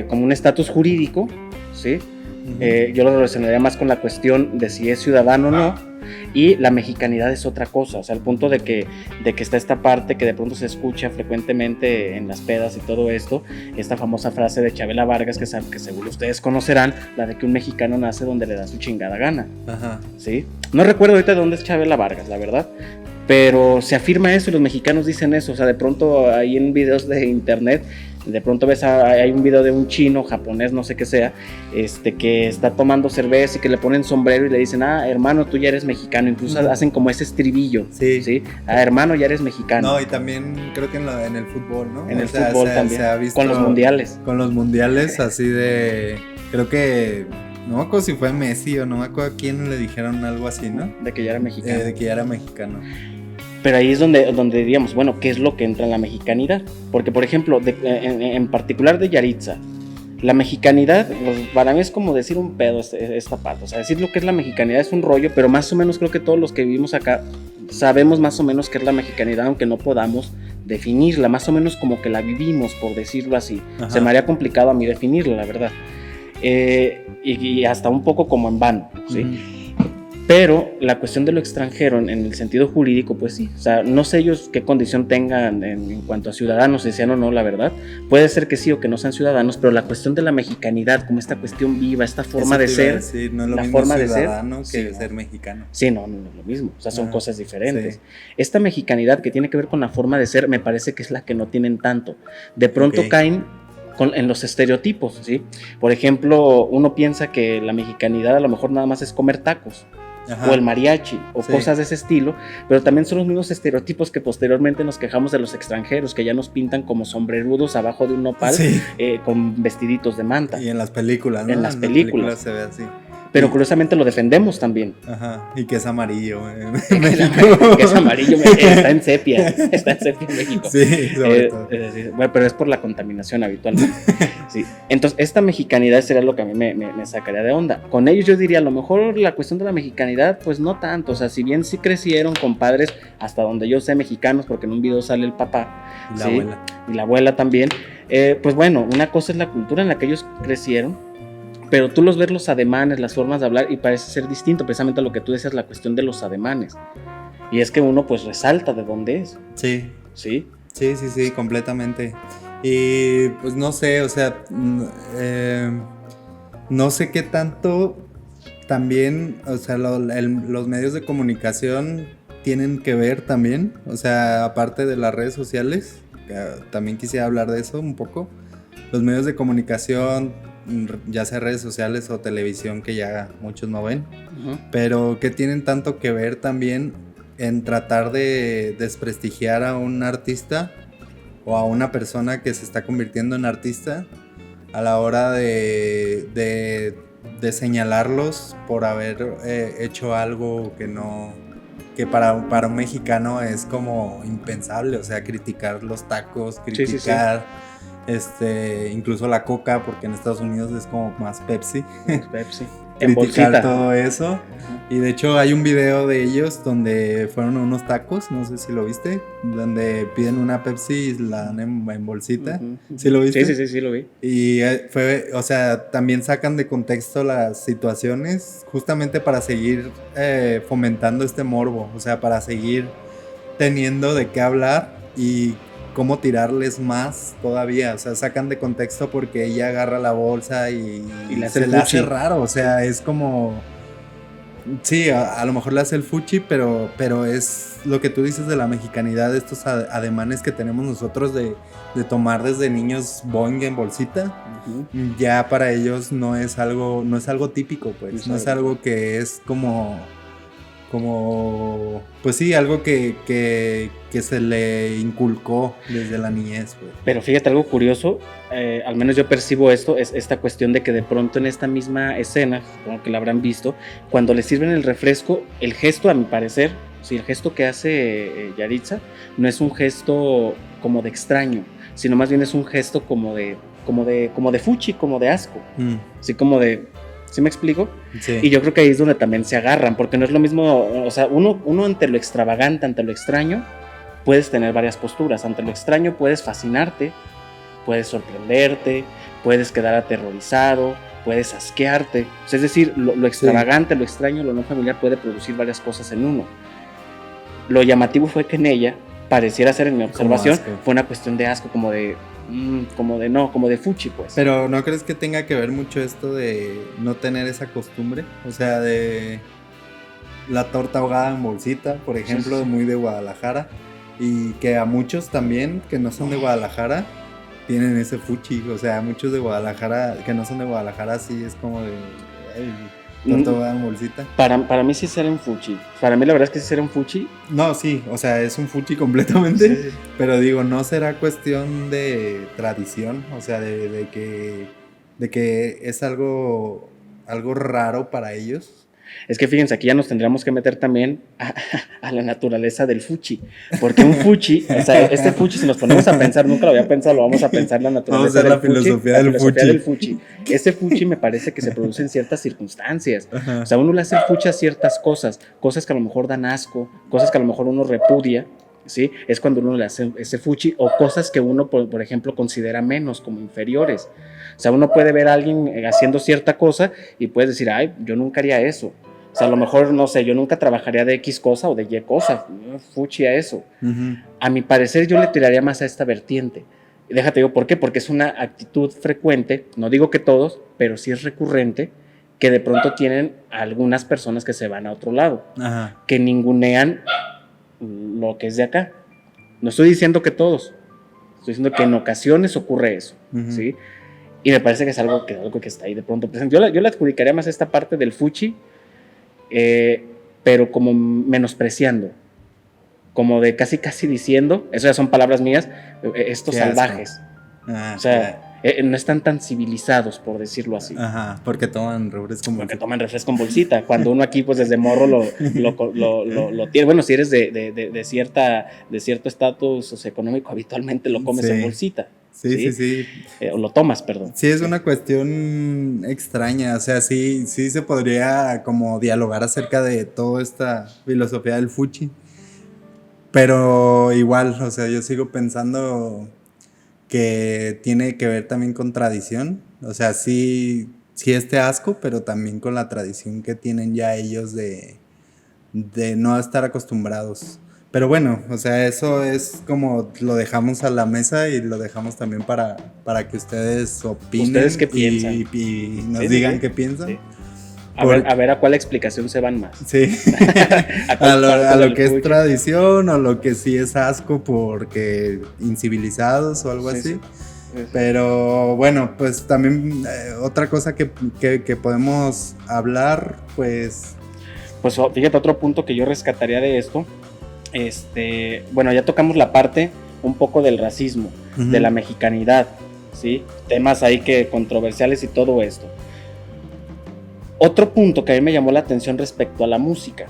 como un estatus jurídico, ¿sí? Uh-huh. Yo lo relacionaría más con la cuestión de si es ciudadano o no, y la mexicanidad es otra cosa, o sea, al punto de que está esta parte que de pronto se escucha frecuentemente en las pedas y todo esto, esta famosa frase de Chabela Vargas que seguro ustedes conocerán, la de que un mexicano nace donde le da su chingada gana. Ajá. ¿Sí? No recuerdo ahorita de dónde es Chabela Vargas, la verdad, pero se afirma eso y los mexicanos dicen eso, o sea, de pronto ahí en videos de internet, de pronto ves hay un video de un chino, japonés, no sé qué sea, que está tomando cerveza y que le ponen sombrero y le dicen, hermano, tú ya eres mexicano, incluso hacen como ese estribillo, ¿sí? Hermano, ya eres mexicano. No, y también creo que en el fútbol, ¿no? En el fútbol también, se ha visto con los mundiales. Con los mundiales, así de, creo que, no me acuerdo si fue Messi o no me acuerdo a quién le dijeron algo así, ¿no? De que ya era mexicano. De que ya era mexicano. Pero ahí es donde diríamos, bueno, ¿qué es lo que entra en la mexicanidad? Porque, por ejemplo, en particular de Yaritza, la mexicanidad, pues, para mí es como decir un pedo esta parte. O sea, decir lo que es la mexicanidad es un rollo, pero más o menos creo que todos los que vivimos acá sabemos más o menos qué es la mexicanidad, aunque no podamos definirla, más o menos como que la vivimos, por decirlo así. Ajá. Se me haría complicado a mí definirla, la verdad. Y hasta un poco como en vano, ¿sí? Uh-huh. Pero la cuestión de lo extranjero en el sentido jurídico, pues sí, o sea, no sé ellos qué condición tengan en cuanto a ciudadanos, si sean o no, la verdad, puede ser que sí o que no sean ciudadanos, pero la cuestión de la mexicanidad, como esta cuestión viva, esta forma de ser, decir, no es lo la mismo forma de ser, que ser mexicano. Sí, no es lo mismo, o sea, son cosas diferentes. Sí. Esta mexicanidad que tiene que ver con la forma de ser, me parece que es la que no tienen tanto. De pronto caen en los estereotipos, ¿sí? Por ejemplo, uno piensa que la mexicanidad a lo mejor nada más es comer tacos. Ajá. O el mariachi, o cosas de ese estilo, pero también son los mismos estereotipos que posteriormente nos quejamos de los extranjeros, que ya nos pintan como sombrerudos abajo de un nopal, con vestiditos de manta. Y en las películas, ¿no? En las películas se ve así. pero curiosamente lo defendemos también. Ajá, y que es amarillo. Que es amarillo, está en sepia en México. Sí, sobre todo. Bueno, pero es por la contaminación habitualmente. Sí. Entonces, esta mexicanidad sería lo que a mí me sacaría de onda. Con ellos yo diría, a lo mejor la cuestión de la mexicanidad, pues no tanto. O sea, si bien sí crecieron con padres, hasta donde yo sé, mexicanos, porque en un video sale el papá. Y la ¿sí? abuela. Y la abuela también. Pues bueno, una cosa es la cultura en la que ellos crecieron, pero tú los ves los ademanes, las formas de hablar, y parece ser distinto, precisamente a lo que tú decías, la cuestión de los ademanes. Y es que uno pues resalta de dónde es. Sí. ¿Sí? Sí, completamente. Y pues no sé, o sea, no sé qué tanto también, o sea, los medios de comunicación tienen que ver también, o sea, aparte de las redes sociales, también quisiera hablar de eso un poco. Los medios de comunicación, ya sea redes sociales o televisión, que ya muchos no ven, pero que tienen tanto que ver también en tratar de desprestigiar a un artista o a una persona que se está convirtiendo en artista a la hora de señalarlos por haber hecho algo que para un mexicano es como impensable, o sea, criticar los tacos, criticar incluso la coca, porque en Estados Unidos es como más Pepsi. Pepsi. En Criticar bolsita. todo eso. Y de hecho hay un video de ellos donde fueron a unos tacos, no sé si lo viste, donde piden una Pepsi y la dan en bolsita. ¿Sí lo viste? Sí, lo vi. Y o sea, también sacan de contexto las situaciones justamente para seguir fomentando este morbo, o sea, para seguir teniendo de qué hablar y cómo tirarles más todavía, o sea, sacan de contexto porque ella agarra la bolsa y se le hace raro, o sea, es como... Sí, a lo mejor le hace el fuchi, pero es lo que tú dices de la mexicanidad, estos ademanes que tenemos nosotros de tomar desde niños boing en bolsita, ya para ellos no es algo típico, pues, no es algo que es como pues sí, algo que se le inculcó desde la niñez, pues. Pero fíjate algo curioso, al menos yo percibo esto, es esta cuestión de que de pronto en esta misma escena, como que la habrán visto, cuando le sirven el refresco, el gesto, a mi parecer, sí, el gesto que hace Yaritza no es un gesto como de extraño, sino más bien es un gesto como de fuchi, como de asco, así como de... ¿Sí me explico? Sí. Y yo creo que ahí es donde también se agarran, porque no es lo mismo, o sea, uno ante lo extravagante, ante lo extraño, puedes tener varias posturas. Ante lo extraño puedes fascinarte, puedes sorprenderte, puedes quedar aterrorizado, puedes asquearte. O sea, es decir, lo extravagante, lo extraño, lo no familiar puede producir varias cosas en uno. Lo llamativo fue que en ella, pareciera ser en mi observación, fue una cuestión de asco, como de fuchi, pues. Pero ¿no crees que tenga que ver mucho esto de no tener esa costumbre? O sea, de la torta ahogada en bolsita, por ejemplo, sí. Muy de Guadalajara, y que a muchos también que no son de Guadalajara tienen ese fuchi, o sea, muchos de Guadalajara que no son de Guadalajara sí es como de torta ahogada en bolsita. Para mí sí será un fuchi. Para mí la verdad es que sí será un fuchi. No, sí, o sea, es un fuchi completamente, sí. Pero digo, no será cuestión de tradición, o sea, de que es algo raro para ellos. Es que fíjense, aquí ya nos tendríamos que meter también a la naturaleza del fuchi, porque un fuchi, o sea, este fuchi, si nos ponemos a pensar, nunca lo había pensado, lo vamos a pensar la naturaleza del fuchi, la filosofía del fuchi. Ese fuchi me parece que se produce en ciertas circunstancias. Ajá. O sea, uno le hace fuchi a ciertas cosas que a lo mejor dan asco, cosas que a lo mejor uno repudia, ¿sí? Es cuando uno le hace ese fuchi, o cosas que uno, por ejemplo, considera menos, como inferiores. O sea, uno puede ver a alguien haciendo cierta cosa y puedes decir, ay, yo nunca haría eso. O sea, a lo mejor, no sé, yo nunca trabajaría de X cosa o de Y cosa, fuchi a eso. Uh-huh. A mi parecer yo le tiraría más a esta vertiente. Y déjate digo, ¿por qué? Porque es una actitud frecuente, no digo que todos, pero sí es recurrente, que de pronto tienen algunas personas que se van a otro lado, uh-huh. que ningunean lo que es de acá. No estoy diciendo que todos, estoy diciendo que en ocasiones ocurre eso, uh-huh. ¿sí? Y me parece que es algo que está ahí de pronto presente. Yo le adjudicaría más esta parte del fuchi, pero como menospreciando, como de casi diciendo, eso ya son palabras mías, estos salvajes. O sea, no están tan civilizados, por decirlo así. Ajá, porque toman refresco en bolsita. Porque toman refresco en bolsita, cuando uno aquí pues desde morro lo tiene. Bueno, si eres de cierto estatus socioeconómico, habitualmente lo comes en bolsita. Sí. O lo tomas, perdón. Sí, es una cuestión extraña, o sea, sí se podría como dialogar acerca de toda esta filosofía del fuchi, pero igual, o sea, yo sigo pensando que tiene que ver también con tradición, o sea, sí este asco, pero también con la tradición que tienen ya ellos de no estar acostumbrados. Pero bueno, o sea, eso es como lo dejamos a la mesa y lo dejamos también para que ustedes opinen. ¿Ustedes qué piensan? Y nos digan qué piensan. Sí. A ver a cuál explicación se van más. Sí. a lo que es tradición o lo que sí es asco porque incivilizados o algo así. Sí. Pero bueno, pues también otra cosa que podemos hablar, pues fíjate, otro punto que yo rescataría de esto, bueno, ya tocamos la parte un poco del racismo, de la mexicanidad, ¿sí? Temas ahí que controversiales y todo esto. Otro punto que a mí me llamó la atención respecto a la música.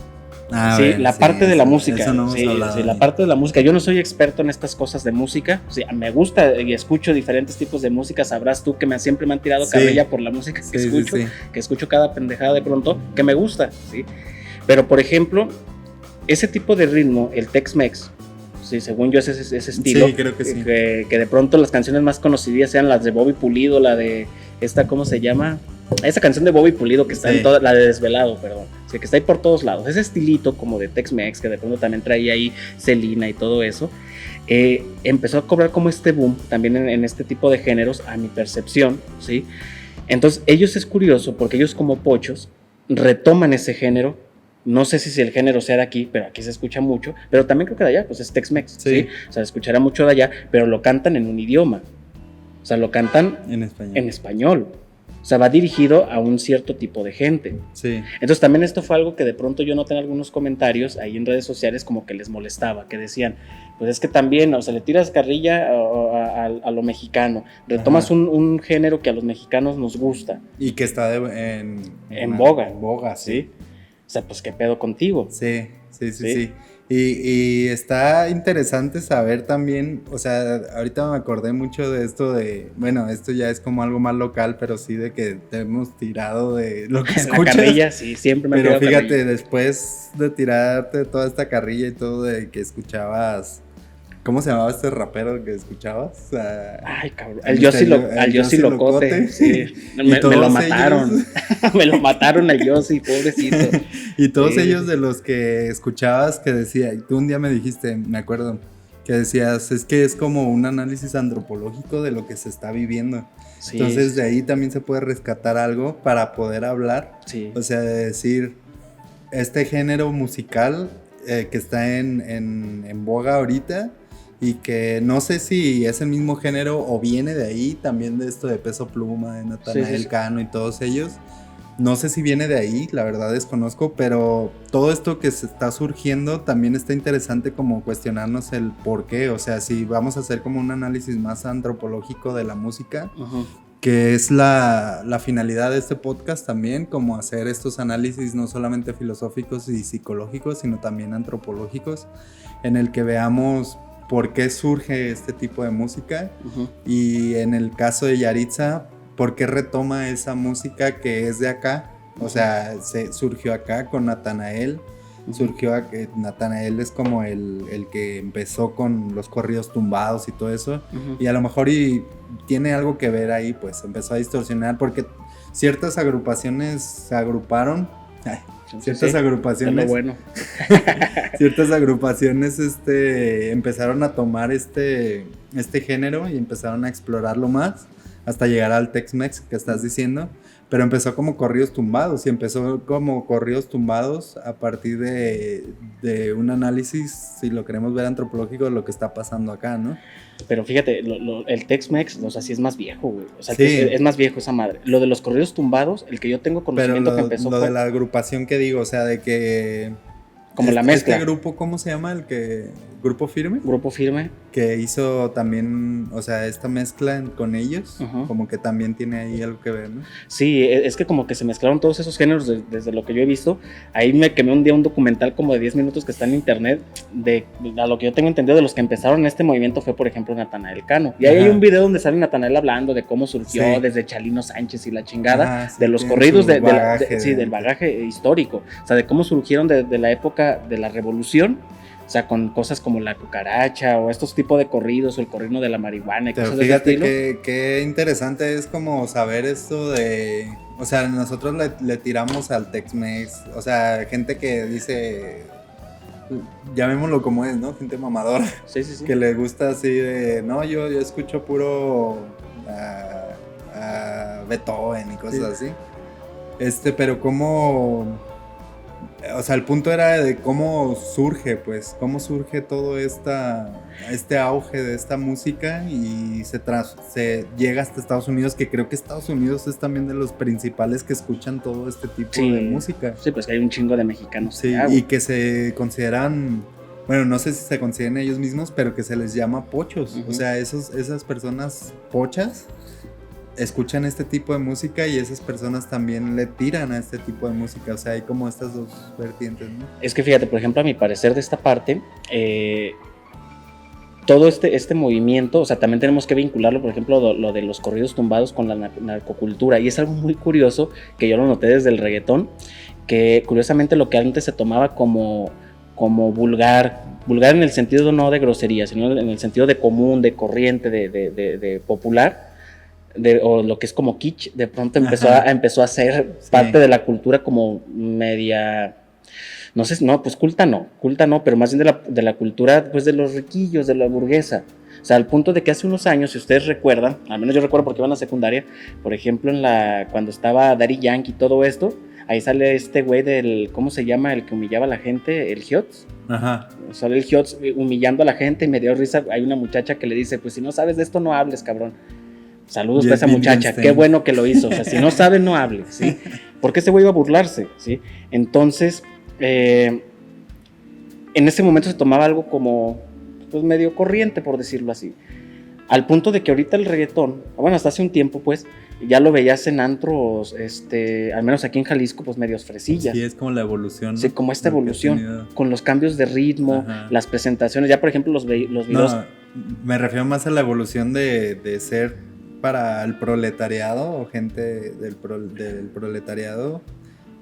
Sí, la parte de la música. Eso no sí, la parte de la música. Yo no soy experto en estas cosas de música. Sí, me gusta y escucho diferentes tipos de música. Sabrás tú que siempre me han tirado carrilla por la música que escucho. Que escucho cada pendejada de pronto, que me gusta, ¿sí? Pero, por ejemplo, ese tipo de ritmo, el Tex-Mex, sí, según yo es ese estilo. Sí, creo que sí. Que de pronto las canciones más conocidas sean las de Bobby Pulido, la de ¿cómo se llama? Esa canción de Bobby Pulido que está en toda, la de Desvelado, perdón, o sea, que está ahí por todos lados, ese estilito como de Tex-Mex, que de pronto también traía ahí Selena y todo eso, empezó a cobrar como este boom también en este tipo de géneros, a mi percepción, ¿sí? Entonces ellos es curioso porque ellos como pochos retoman ese género. No sé si el género sea de aquí, pero aquí se escucha mucho, pero también creo que de allá, pues es Tex-Mex, ¿sí? O sea, se escuchará mucho de allá, pero lo cantan en un idioma, o sea, lo cantan en español. O sea, va dirigido a un cierto tipo de gente. Sí. Entonces también esto fue algo que de pronto yo noté en algunos comentarios ahí en redes sociales como que les molestaba, que decían, pues es que también, o sea, le tiras carrilla a lo mexicano, retomas un género que a los mexicanos nos gusta. Y que está en boga. En boga, sí. O sea, pues qué pedo contigo. Sí. Y está interesante saber también, o sea, ahorita me acordé mucho de esto bueno, esto ya es como algo más local, pero sí de que te hemos tirado de lo que escuchas. La carrilla, sí, siempre me ha tirado. Pero fíjate, carrilla. Después de tirarte toda esta carrilla y todo de que escuchabas, ¿cómo se llamaba este rapero que escuchabas? Ay, cabrón, el Yossi Locote. Sí. Me lo mataron. Me lo mataron al Yossi, pobrecito. Y todos ellos de los que escuchabas que decía, tú un día me dijiste, me acuerdo, que decías, es que es como un análisis antropológico de lo que se está viviendo. Sí, entonces de ahí también se puede rescatar algo para poder hablar. Sí. O sea, de decir, este género musical que está en boga ahorita, y que no sé si es el mismo género o viene de ahí, también de esto de Peso Pluma, de Natanael Cano y todos ellos. No sé si viene de ahí, la verdad desconozco, pero todo esto que se está surgiendo también está interesante como cuestionarnos el por qué, o sea, si vamos a hacer como un análisis más antropológico de la música, que es la finalidad de este podcast también, como hacer estos análisis no solamente filosóficos y psicológicos, sino también antropológicos, en el que veamos por qué surge este tipo de música, y en el caso de Yaritza, por qué retoma esa música que es de acá, o sea, surgió acá con Natanael, Natanael es como el que empezó con los corridos tumbados y todo eso, y a lo mejor tiene algo que ver ahí, pues empezó a distorsionar, porque ciertas agrupaciones se agruparon, ciertas agrupaciones, bueno. ciertas agrupaciones empezaron a tomar este género y empezaron a explorarlo más hasta llegar al Tex-Mex que estás diciendo, pero empezó como corridos tumbados, y empezó como corridos tumbados a partir de un análisis, si lo queremos ver antropológico, de lo que está pasando acá, ¿no? Pero fíjate, el Tex-Mex, o sea, sí es más viejo, güey. O sea, sí. Es más viejo esa madre. Lo de los corridos tumbados, el que yo tengo conocimiento que empezó de la agrupación que digo, o sea, de que... Como la mezcla. Este grupo, ¿cómo se llama? El que Grupo Firme. Grupo Firme. Que hizo también, o sea, esta mezcla con ellos, Uh-huh. como que también tiene ahí algo que ver, ¿no? Sí, es que como que se mezclaron todos esos géneros desde lo que yo he visto. Ahí me quemé un día un documental como de 10 minutos que está en internet, de a lo que yo tengo entendido de los que empezaron este movimiento fue, por ejemplo, Natanael Cano. Y ahí hay un video donde sale Natanael hablando de cómo surgió desde Chalino Sánchez y la chingada, de los corridos del bagaje histórico, o sea, de cómo surgieron de la época de la revolución. O sea, con cosas como la cucaracha o estos tipos de corridos o el corrido de la marihuana y pero cosas de ese estilo. Qué interesante es como saber esto de... O sea, nosotros le tiramos al Tex-Mex. O sea, gente que dice... Llamémoslo como es, ¿no? Gente mamadora. Sí. Que le gusta así de... No, yo escucho puro... Beethoven y cosas así. Pero cómo... O sea, el punto era de cómo surge todo este auge de esta música y se llega hasta Estados Unidos, que creo que Estados Unidos es también de los principales que escuchan todo este tipo de música. Sí, pues que hay un chingo de mexicanos. Sí, y que se consideran, bueno, no sé si se consideran ellos mismos, pero que se les llama pochos. Uh-huh. O sea, esas personas pochas escuchan este tipo de música y esas personas también le tiran a este tipo de música. O sea, hay como estas dos vertientes, ¿no? Es que fíjate, por ejemplo, a mi parecer de esta parte, todo este movimiento, o sea, también tenemos que vincularlo, por ejemplo, lo de los corridos tumbados con la narcocultura. Y es algo muy curioso que yo lo noté desde el reggaetón, que curiosamente lo que antes se tomaba como vulgar en el sentido no de grosería, sino en el sentido de común, de corriente, de popular, o lo que es como kitsch, de pronto empezó a ser parte de la cultura como media, no sé, no, pues culta no, pero más bien de la cultura pues de los riquillos, de la burguesa. O sea, al punto de que hace unos años, si ustedes recuerdan, al menos yo recuerdo porque iba en la secundaria, por ejemplo, cuando estaba Daddy Yankee y todo esto, ahí sale este güey del, ¿cómo se llama? El que humillaba a la gente, el Hiots. Ajá. Sale el Hiots humillando a la gente y me dio risa. Hay una muchacha que le dice, pues si no sabes de esto, no hables, cabrón. Saludos para esa muchacha, qué bueno que lo hizo. O sea, si no sabe, no hable, ¿sí? Porque ese güey iba a burlarse, ¿sí? Entonces, en ese momento se tomaba algo como, pues medio corriente, por decirlo así. Al punto de que ahorita el reggaetón, bueno, hasta hace un tiempo, pues, ya lo veías en antros, al menos aquí en Jalisco, pues medios fresillas. Sí, es como la evolución, ¿no? Sí, como esta evolución, con los cambios de ritmo, las presentaciones, ya por ejemplo los videos. No, me refiero más a la evolución de ser para el proletariado o gente del proletariado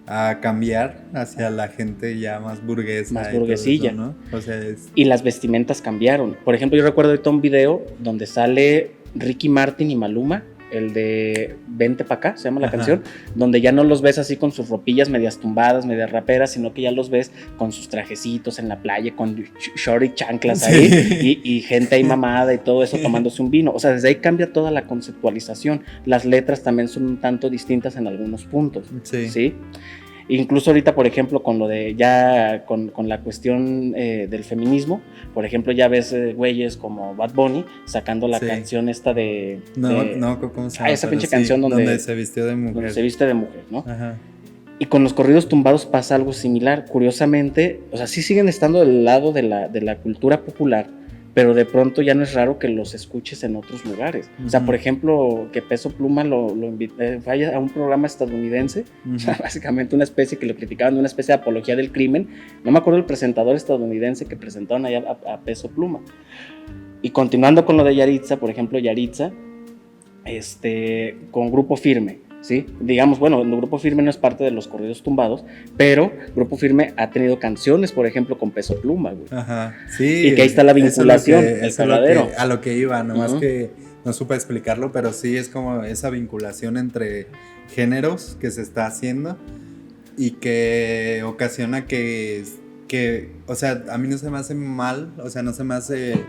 a cambiar hacia la gente ya más burguesa. Más burguesilla. Eso, ¿no? O sea, y las vestimentas cambiaron. Por ejemplo, yo recuerdo ahorita un video donde sale Ricky Martin y Maluma, el de Vente pa' acá, se llama la canción, donde ya no los ves así con sus ropillas medias tumbadas, medias raperas, sino que ya los ves con sus trajecitos en la playa, con short y chanclas ahí, y gente ahí mamada y todo eso tomándose un vino. O sea, desde ahí cambia toda la conceptualización. Las letras también son un tanto distintas en algunos puntos. ¿Sí? Incluso ahorita, por ejemplo, con lo de ya con la cuestión del feminismo, por ejemplo, ya ves güeyes como Bad Bunny sacando la canción esta de... ¿cómo se llama? Esa pinche canción donde se vistió de mujer. Donde se viste de mujer, ¿no? Ajá. Y con los corridos tumbados pasa algo similar. Curiosamente, o sea, sí siguen estando del lado de la cultura popular, pero de pronto ya no es raro que los escuches en otros lugares. O sea, por ejemplo, que Peso Pluma lo vaya a un programa estadounidense, o sea, básicamente una especie que lo criticaban de una especie de apología del crimen. No me acuerdo del presentador estadounidense que presentaron allá a Peso Pluma. Y continuando con lo de Yaritza, por ejemplo, Yaritza, con Grupo Firme, ¿sí? Digamos, bueno, el Grupo Firme no es parte de los corridos tumbados, pero Grupo Firme ha tenido canciones, por ejemplo, con Peso Pluma, güey. Ajá, sí. Y que ahí está la vinculación, el verdadero. A lo que iba, nomás que no supe explicarlo, pero sí es como esa vinculación entre géneros que se está haciendo y que ocasiona que, o sea, a mí no se me hace mal, o sea, no se me hace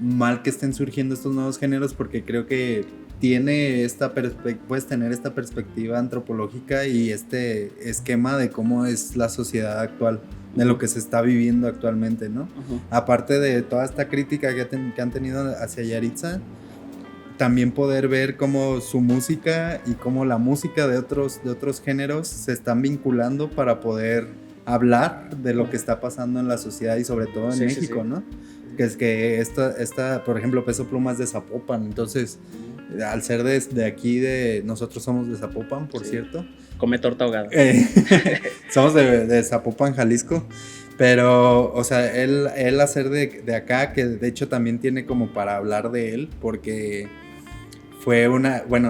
mal que estén surgiendo estos nuevos géneros porque creo que puedes tener esta perspectiva antropológica y este esquema de cómo es la sociedad actual, de lo que se está viviendo actualmente, ¿no? Aparte de toda esta crítica que han tenido hacia Yaritza, también poder ver cómo su música y cómo la música de otros géneros se están vinculando para poder hablar de lo que está pasando en la sociedad y sobre todo en México, ¿no? Que es que esta, por ejemplo, Peso Pluma es de Zapopan, entonces al ser de aquí, nosotros somos de Zapopan, por cierto. Come torta ahogada. Somos de Zapopan, Jalisco. Pero, o sea, él hacer de acá, que de hecho también tiene como para hablar de él, porque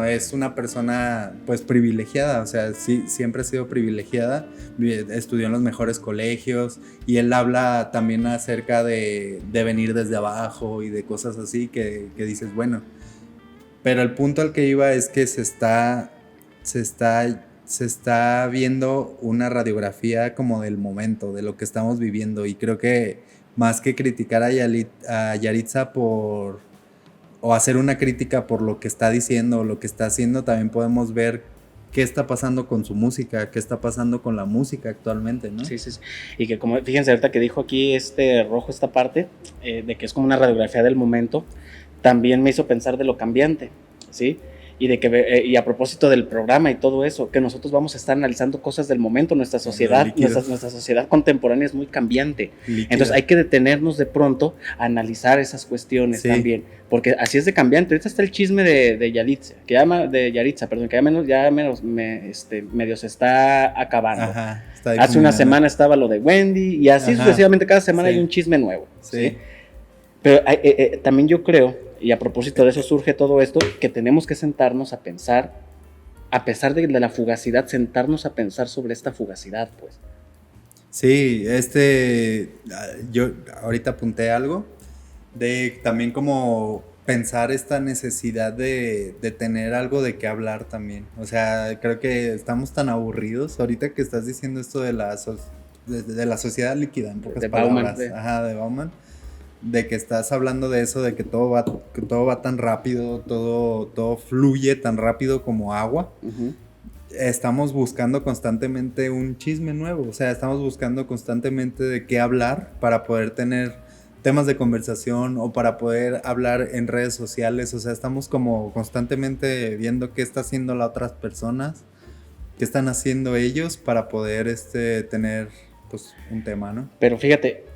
es una persona pues privilegiada, o sea, sí, siempre ha sido privilegiada, estudió en los mejores colegios y él habla también acerca de venir desde abajo y de cosas así que dices, bueno, pero el punto al que iba es que se está viendo una radiografía como del momento, de lo que estamos viviendo, y creo que más que criticar a Yaritza o hacer una crítica por lo que está diciendo o lo que está haciendo, también podemos ver qué está pasando con su música, qué está pasando con la música actualmente, ¿no? Sí. Y que como, fíjense ahorita que dijo aquí Rojo esta parte, de que es como una radiografía del momento, también me hizo pensar de lo cambiante, ¿sí? Y a propósito del programa y todo eso, que nosotros vamos a estar analizando cosas del momento, nuestra sociedad contemporánea es muy cambiante. Líquida. Entonces hay que detenernos de pronto a analizar esas cuestiones también, porque así es de cambiante. Ahorita está el chisme de Yaritza, que ya medio se está acabando. Ajá, hace una semana estaba lo de Wendy y así sucesivamente cada semana hay un chisme nuevo. ¿Sí? Pero también yo creo, y a propósito de eso surge todo esto, que tenemos que sentarnos a pensar, a pesar de la fugacidad, sentarnos a pensar sobre esta fugacidad, pues. Sí, yo ahorita apunté algo, de también como pensar esta necesidad de tener algo de qué hablar también. O sea, creo que estamos tan aburridos, ahorita que estás diciendo esto de la sociedad líquida, en pocas palabras. Bauman, de Bauman. De que estás hablando de eso, de que todo va tan rápido, todo fluye tan rápido como agua. Uh-huh. Estamos buscando constantemente un chisme nuevo, o sea, estamos buscando constantemente de qué hablar para poder tener temas de conversación o para poder hablar en redes sociales, o sea, estamos como constantemente viendo qué está haciendo las otras personas, qué están haciendo ellos para poder tener pues un tema, ¿no? Pero fíjate,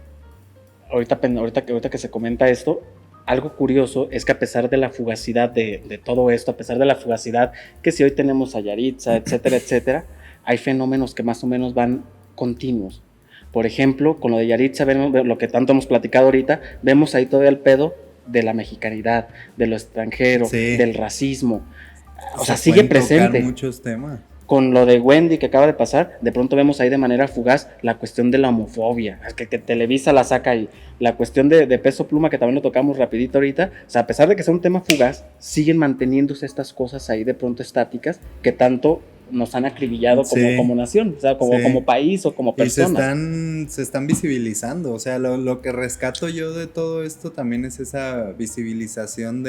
ahorita que se comenta esto, algo curioso es que a pesar de la fugacidad de todo esto, a pesar de la fugacidad que si hoy tenemos a Yaritza, etcétera, hay fenómenos que más o menos van continuos. Por ejemplo, con lo de Yaritza, vemos lo que tanto hemos platicado ahorita, vemos ahí todavía el pedo de la mexicanidad, de lo extranjero, del racismo. O sea, sigue presente. Muchos temas. Con lo de Wendy que acaba de pasar, de pronto vemos ahí de manera fugaz la cuestión de la homofobia, que Televisa la saca ahí, la cuestión de Peso Pluma, que también lo tocamos rapidito ahorita. O sea, a pesar de que sea un tema fugaz, siguen manteniéndose estas cosas ahí de pronto estáticas que tanto nos han acribillado como nación, o sea, como país o como personas. Y se están visibilizando, o sea, lo que rescato yo de todo esto también es esa visibilización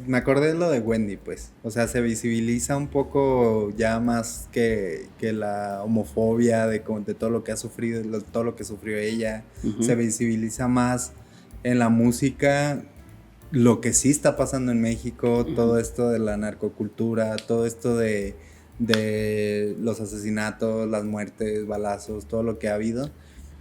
me acordé de lo de Wendy, pues. O sea, se visibiliza un poco ya más que la homofobia de todo lo que ha sufrido, todo lo que sufrió ella. Uh-huh. Se visibiliza más en la música lo que sí está pasando en México, uh-huh. Todo esto de la narcocultura, todo esto de los asesinatos, las muertes, balazos, todo lo que ha habido.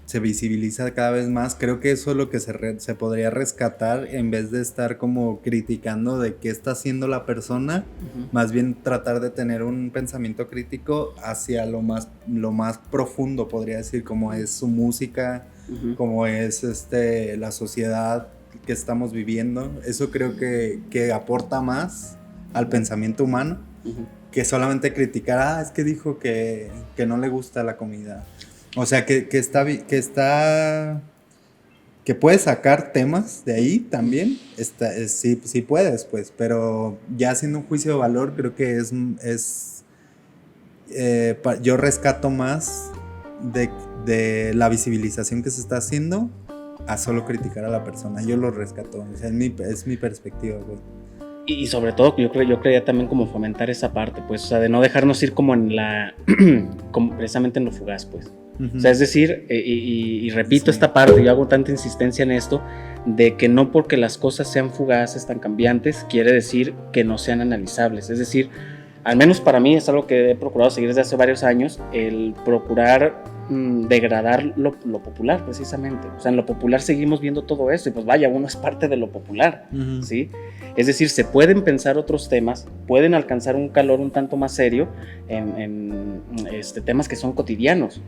Se visibiliza cada vez más. Creo que eso es lo que se podría rescatar en vez de estar como criticando de qué está haciendo la persona, uh-huh. Más bien tratar de tener un pensamiento crítico hacia lo más profundo, podría decir, como es su música, uh-huh. Como es la sociedad que estamos viviendo. Eso creo que aporta más al pensamiento humano, uh-huh. Que solamente criticar, es que dijo que no le gusta la comida. O sea, que puedes sacar temas de ahí también, sí puedes, pues, pero ya haciendo un juicio de valor creo que yo rescato más de la visibilización que se está haciendo a solo criticar a la persona. Yo lo rescato, o sea, es mi perspectiva, güey. Y sobre todo yo creía también como fomentar esa parte, pues, o sea, de no dejarnos ir como como precisamente en lo fugaz, pues. Uh-huh. O sea, es decir, y repito esta parte, yo hago tanta insistencia en esto, de que no porque las cosas sean fugaces, tan cambiantes, quiere decir que no sean analizables. Es decir, al menos para mí es algo que he procurado seguir desde hace varios años, el procurar degradar lo popular, precisamente. O sea, en lo popular seguimos viendo todo eso y pues vaya, uno es parte de lo popular, uh-huh. ¿Sí? Es decir, se pueden pensar otros temas, pueden alcanzar un calor un tanto más serio en temas que son cotidianos,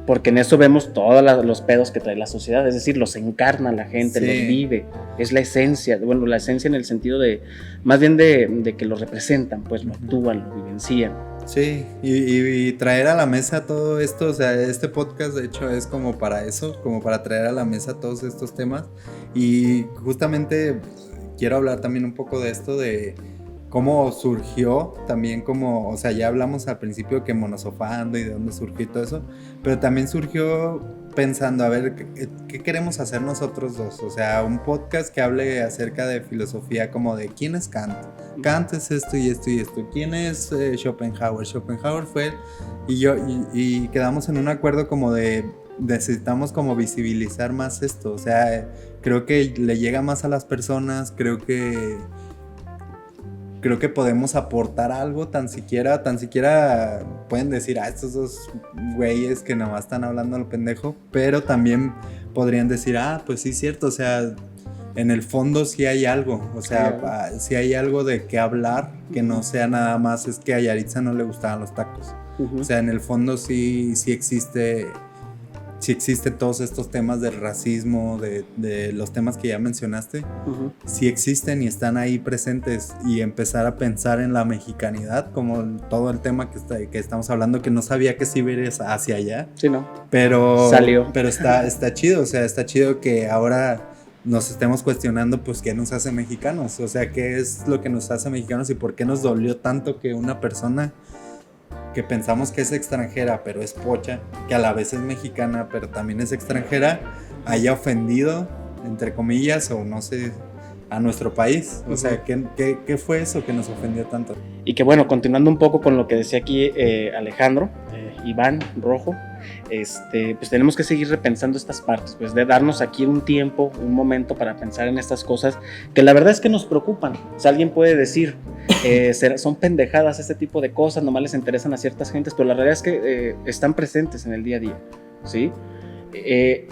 porque en eso vemos todos los pedos que trae la sociedad, es decir, los encarna la gente, sí. Los vive, es la esencia, bueno, la esencia en el sentido de, más bien de que lo representan, pues lo actúan, lo vivencian. Sí, y traer a la mesa todo esto, o sea, este podcast de hecho es como para eso, como para traer a la mesa todos estos temas, y justamente quiero hablar también un poco de esto, de cómo surgió también como, o sea, ya hablamos al principio que Monosofando y de dónde surgió y todo eso, pero también surgió pensando, a ver, ¿qué queremos hacer nosotros dos? O sea, un podcast que hable acerca de filosofía, como de ¿quién es Kant? Kant es esto y esto y esto. ¿Quién es Schopenhauer? Schopenhauer fue, y quedamos en un acuerdo como de necesitamos como visibilizar más esto, o sea, creo que le llega más a las personas, creo que podemos aportar algo, tan siquiera pueden decir, estos dos güeyes que nada más están hablando al pendejo, pero también podrían decir, pues sí es cierto, o sea, en el fondo sí hay algo, o sea, sí hay algo de qué hablar, que no sea nada más es que a Yaritza no le gustaban los tacos, uh-huh. O sea, en el fondo sí existe todos estos temas del racismo, de los temas que ya mencionaste, uh-huh. Sí existen y están ahí presentes, y empezar a pensar en la mexicanidad, como todo el tema que estamos hablando, que no sabía que sí iba hacia allá. Sí, ¿no? Pero salió. Pero está chido, o sea, está chido que ahora nos estemos cuestionando, pues, ¿qué nos hace mexicanos? O sea, ¿qué es lo que nos hace mexicanos y por qué nos dolió tanto que una persona que pensamos que es extranjera, pero es pocha, que a la vez es mexicana, pero también es extranjera, haya ofendido, entre comillas, o no sé, a nuestro país? O sea, ¿qué fue eso que nos ofendió tanto? Y que bueno, continuando un poco con lo que decía aquí Alejandro, Iván Rojo, pues tenemos que seguir repensando estas partes, pues de darnos aquí un tiempo, un momento para pensar en estas cosas que la verdad es que nos preocupan. O sea, alguien puede decir, son pendejadas este tipo de cosas, nomás les interesan a ciertas gentes, pero la realidad es que están presentes en el día a día, ¿sí?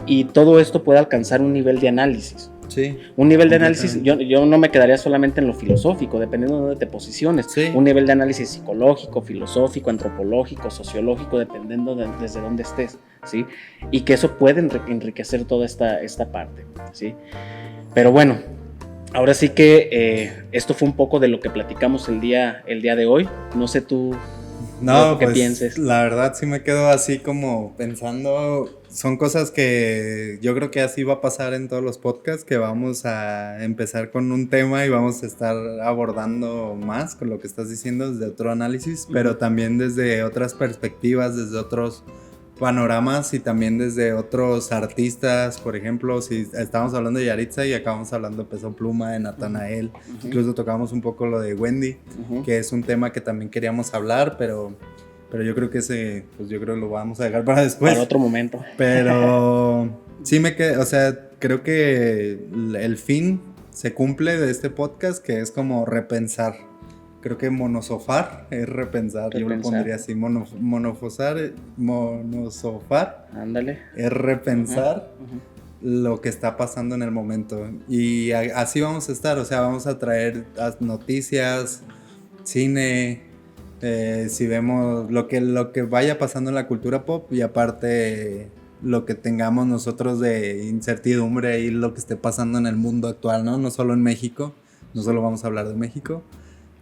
Y todo esto puede alcanzar un nivel de análisis. Sí, un nivel de análisis, yo no me quedaría solamente en lo filosófico, dependiendo de dónde te posiciones. Sí. Un nivel de análisis psicológico, filosófico, antropológico, sociológico, dependiendo desde dónde estés, ¿sí? Y que eso puede enriquecer toda esta parte, ¿sí? Pero bueno, ahora sí que esto fue un poco de lo que platicamos el día de hoy. No sé tú qué pienses. La verdad sí me quedo así como pensando. Son cosas que yo creo que así va a pasar en todos los podcasts, que vamos a empezar con un tema y vamos a estar abordando más con lo que estás diciendo desde otro análisis, pero también desde otras perspectivas, desde otros panoramas y también desde otros artistas. Por ejemplo, si estábamos hablando de Yaritza y acabamos hablando de Peso Pluma, de Natanael, uh-huh. Incluso tocamos un poco lo de Wendy, uh-huh. Que es un tema que también queríamos hablar, pero yo creo que pues yo creo que lo vamos a dejar para después. Para otro momento. Pero sí o sea, creo que el fin se cumple de este podcast, que es como repensar. Creo que monosofar es repensar. Yo lo pondría así, monosofar. Ándale. Es repensar lo que está pasando en el momento. Y así vamos a estar, o sea, vamos a traer noticias, cine, si vemos lo que vaya pasando en la cultura pop, y aparte lo que tengamos nosotros de incertidumbre y lo que esté pasando en el mundo actual, ¿no? No solo en México, no solo vamos a hablar de México,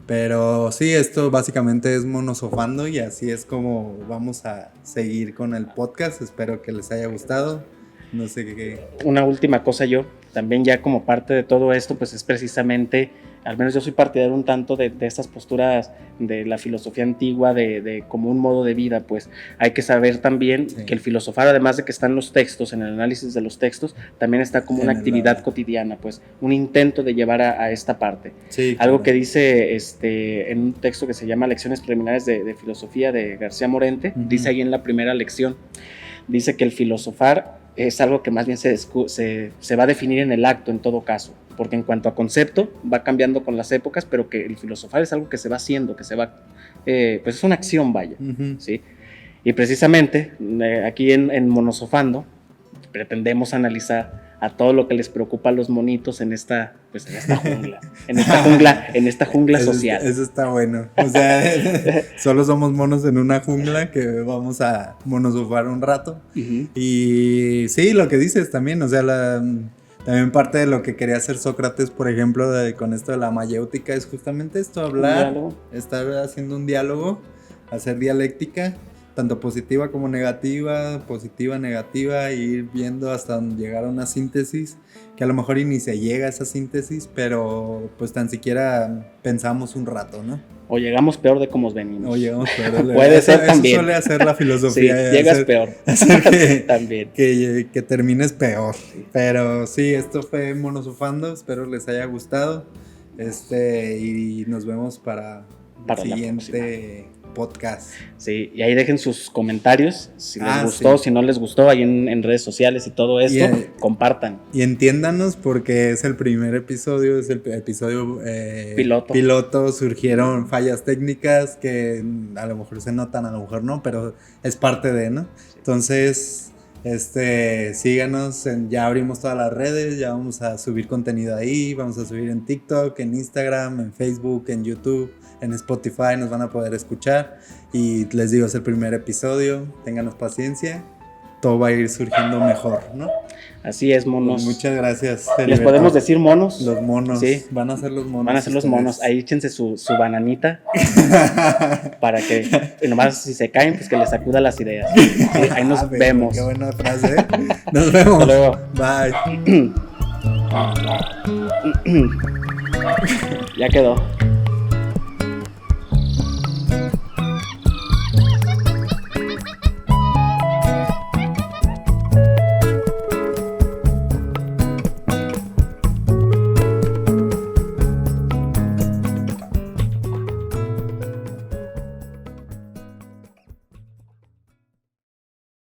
pero sí, esto básicamente es Monosofando, y así es como vamos a seguir con el podcast. Espero que les haya gustado. No sé qué. Una última cosa, yo también ya como parte de todo esto, pues es precisamente, al menos yo soy partidario un tanto de estas posturas de la filosofía antigua, de como un modo de vida. Pues hay que saber también que el filosofar, además de que están los textos, en el análisis de los textos, también está como una actividad cotidiana, pues un intento de llevar a esta parte. Sí, algo claro. Que dice en un texto que se llama Lecciones Preliminares de Filosofía de García Morente, uh-huh. Dice ahí en la primera lección, dice que el filosofar es algo que más bien se va a definir en el acto en todo caso, porque en cuanto a concepto va cambiando con las épocas, pero que el filosofar es algo que se va haciendo, que se va, pues es una acción, vaya, ¿sí? Y precisamente aquí en Monosofando pretendemos analizar a todo lo que les preocupa a los monitos en esta jungla, en esta jungla social. Eso está bueno. O sea, solo somos monos en una jungla que vamos a monosofar un rato. Uh-huh. Y sí, lo que dices también, o sea, también parte de lo que quería hacer Sócrates, por ejemplo, con esto de la mayéutica, es justamente esto, hablar, estar haciendo un diálogo, hacer dialéctica, tanto positiva como negativa, negativa, e ir viendo hasta llegar a una síntesis, que a lo mejor ni se llega a esa síntesis, pero pues tan siquiera pensamos un rato, ¿no? O llegamos peor de cómo venimos. Puede ser también. Eso suele hacer la filosofía. Sí, llegas peor. Hacer también. Que termines peor. Sí. Pero sí, esto fue Monosofando, espero les haya gustado. Y nos vemos para el siguiente podcast. Sí, y ahí dejen sus comentarios si les gustó, si no les gustó, ahí en redes sociales y todo esto, compartan. Y entiéndanos porque es el primer episodio, es el episodio piloto, surgieron fallas técnicas que a lo mejor se notan, a lo mejor no, pero es parte de, ¿no? Sí. Entonces, síganos, ya abrimos todas las redes, ya vamos a subir contenido ahí, vamos a subir en TikTok, en Instagram, en Facebook, en YouTube, en Spotify, nos van a poder escuchar. Y les digo, es el primer episodio, ténganos paciencia, todo va a ir surgiendo mejor, ¿no? Así es, monos. Pues muchas gracias. ¿Les podemos decir monos? Los monos. Sí. Van a ser los monos. Van a ser los monos. Ahí échense su bananita para que nomás si se caen, pues que les sacuda las ideas. Sí, ahí nos vemos. Qué buena frase. Nos vemos. Hasta luego. Bye. Ya quedó.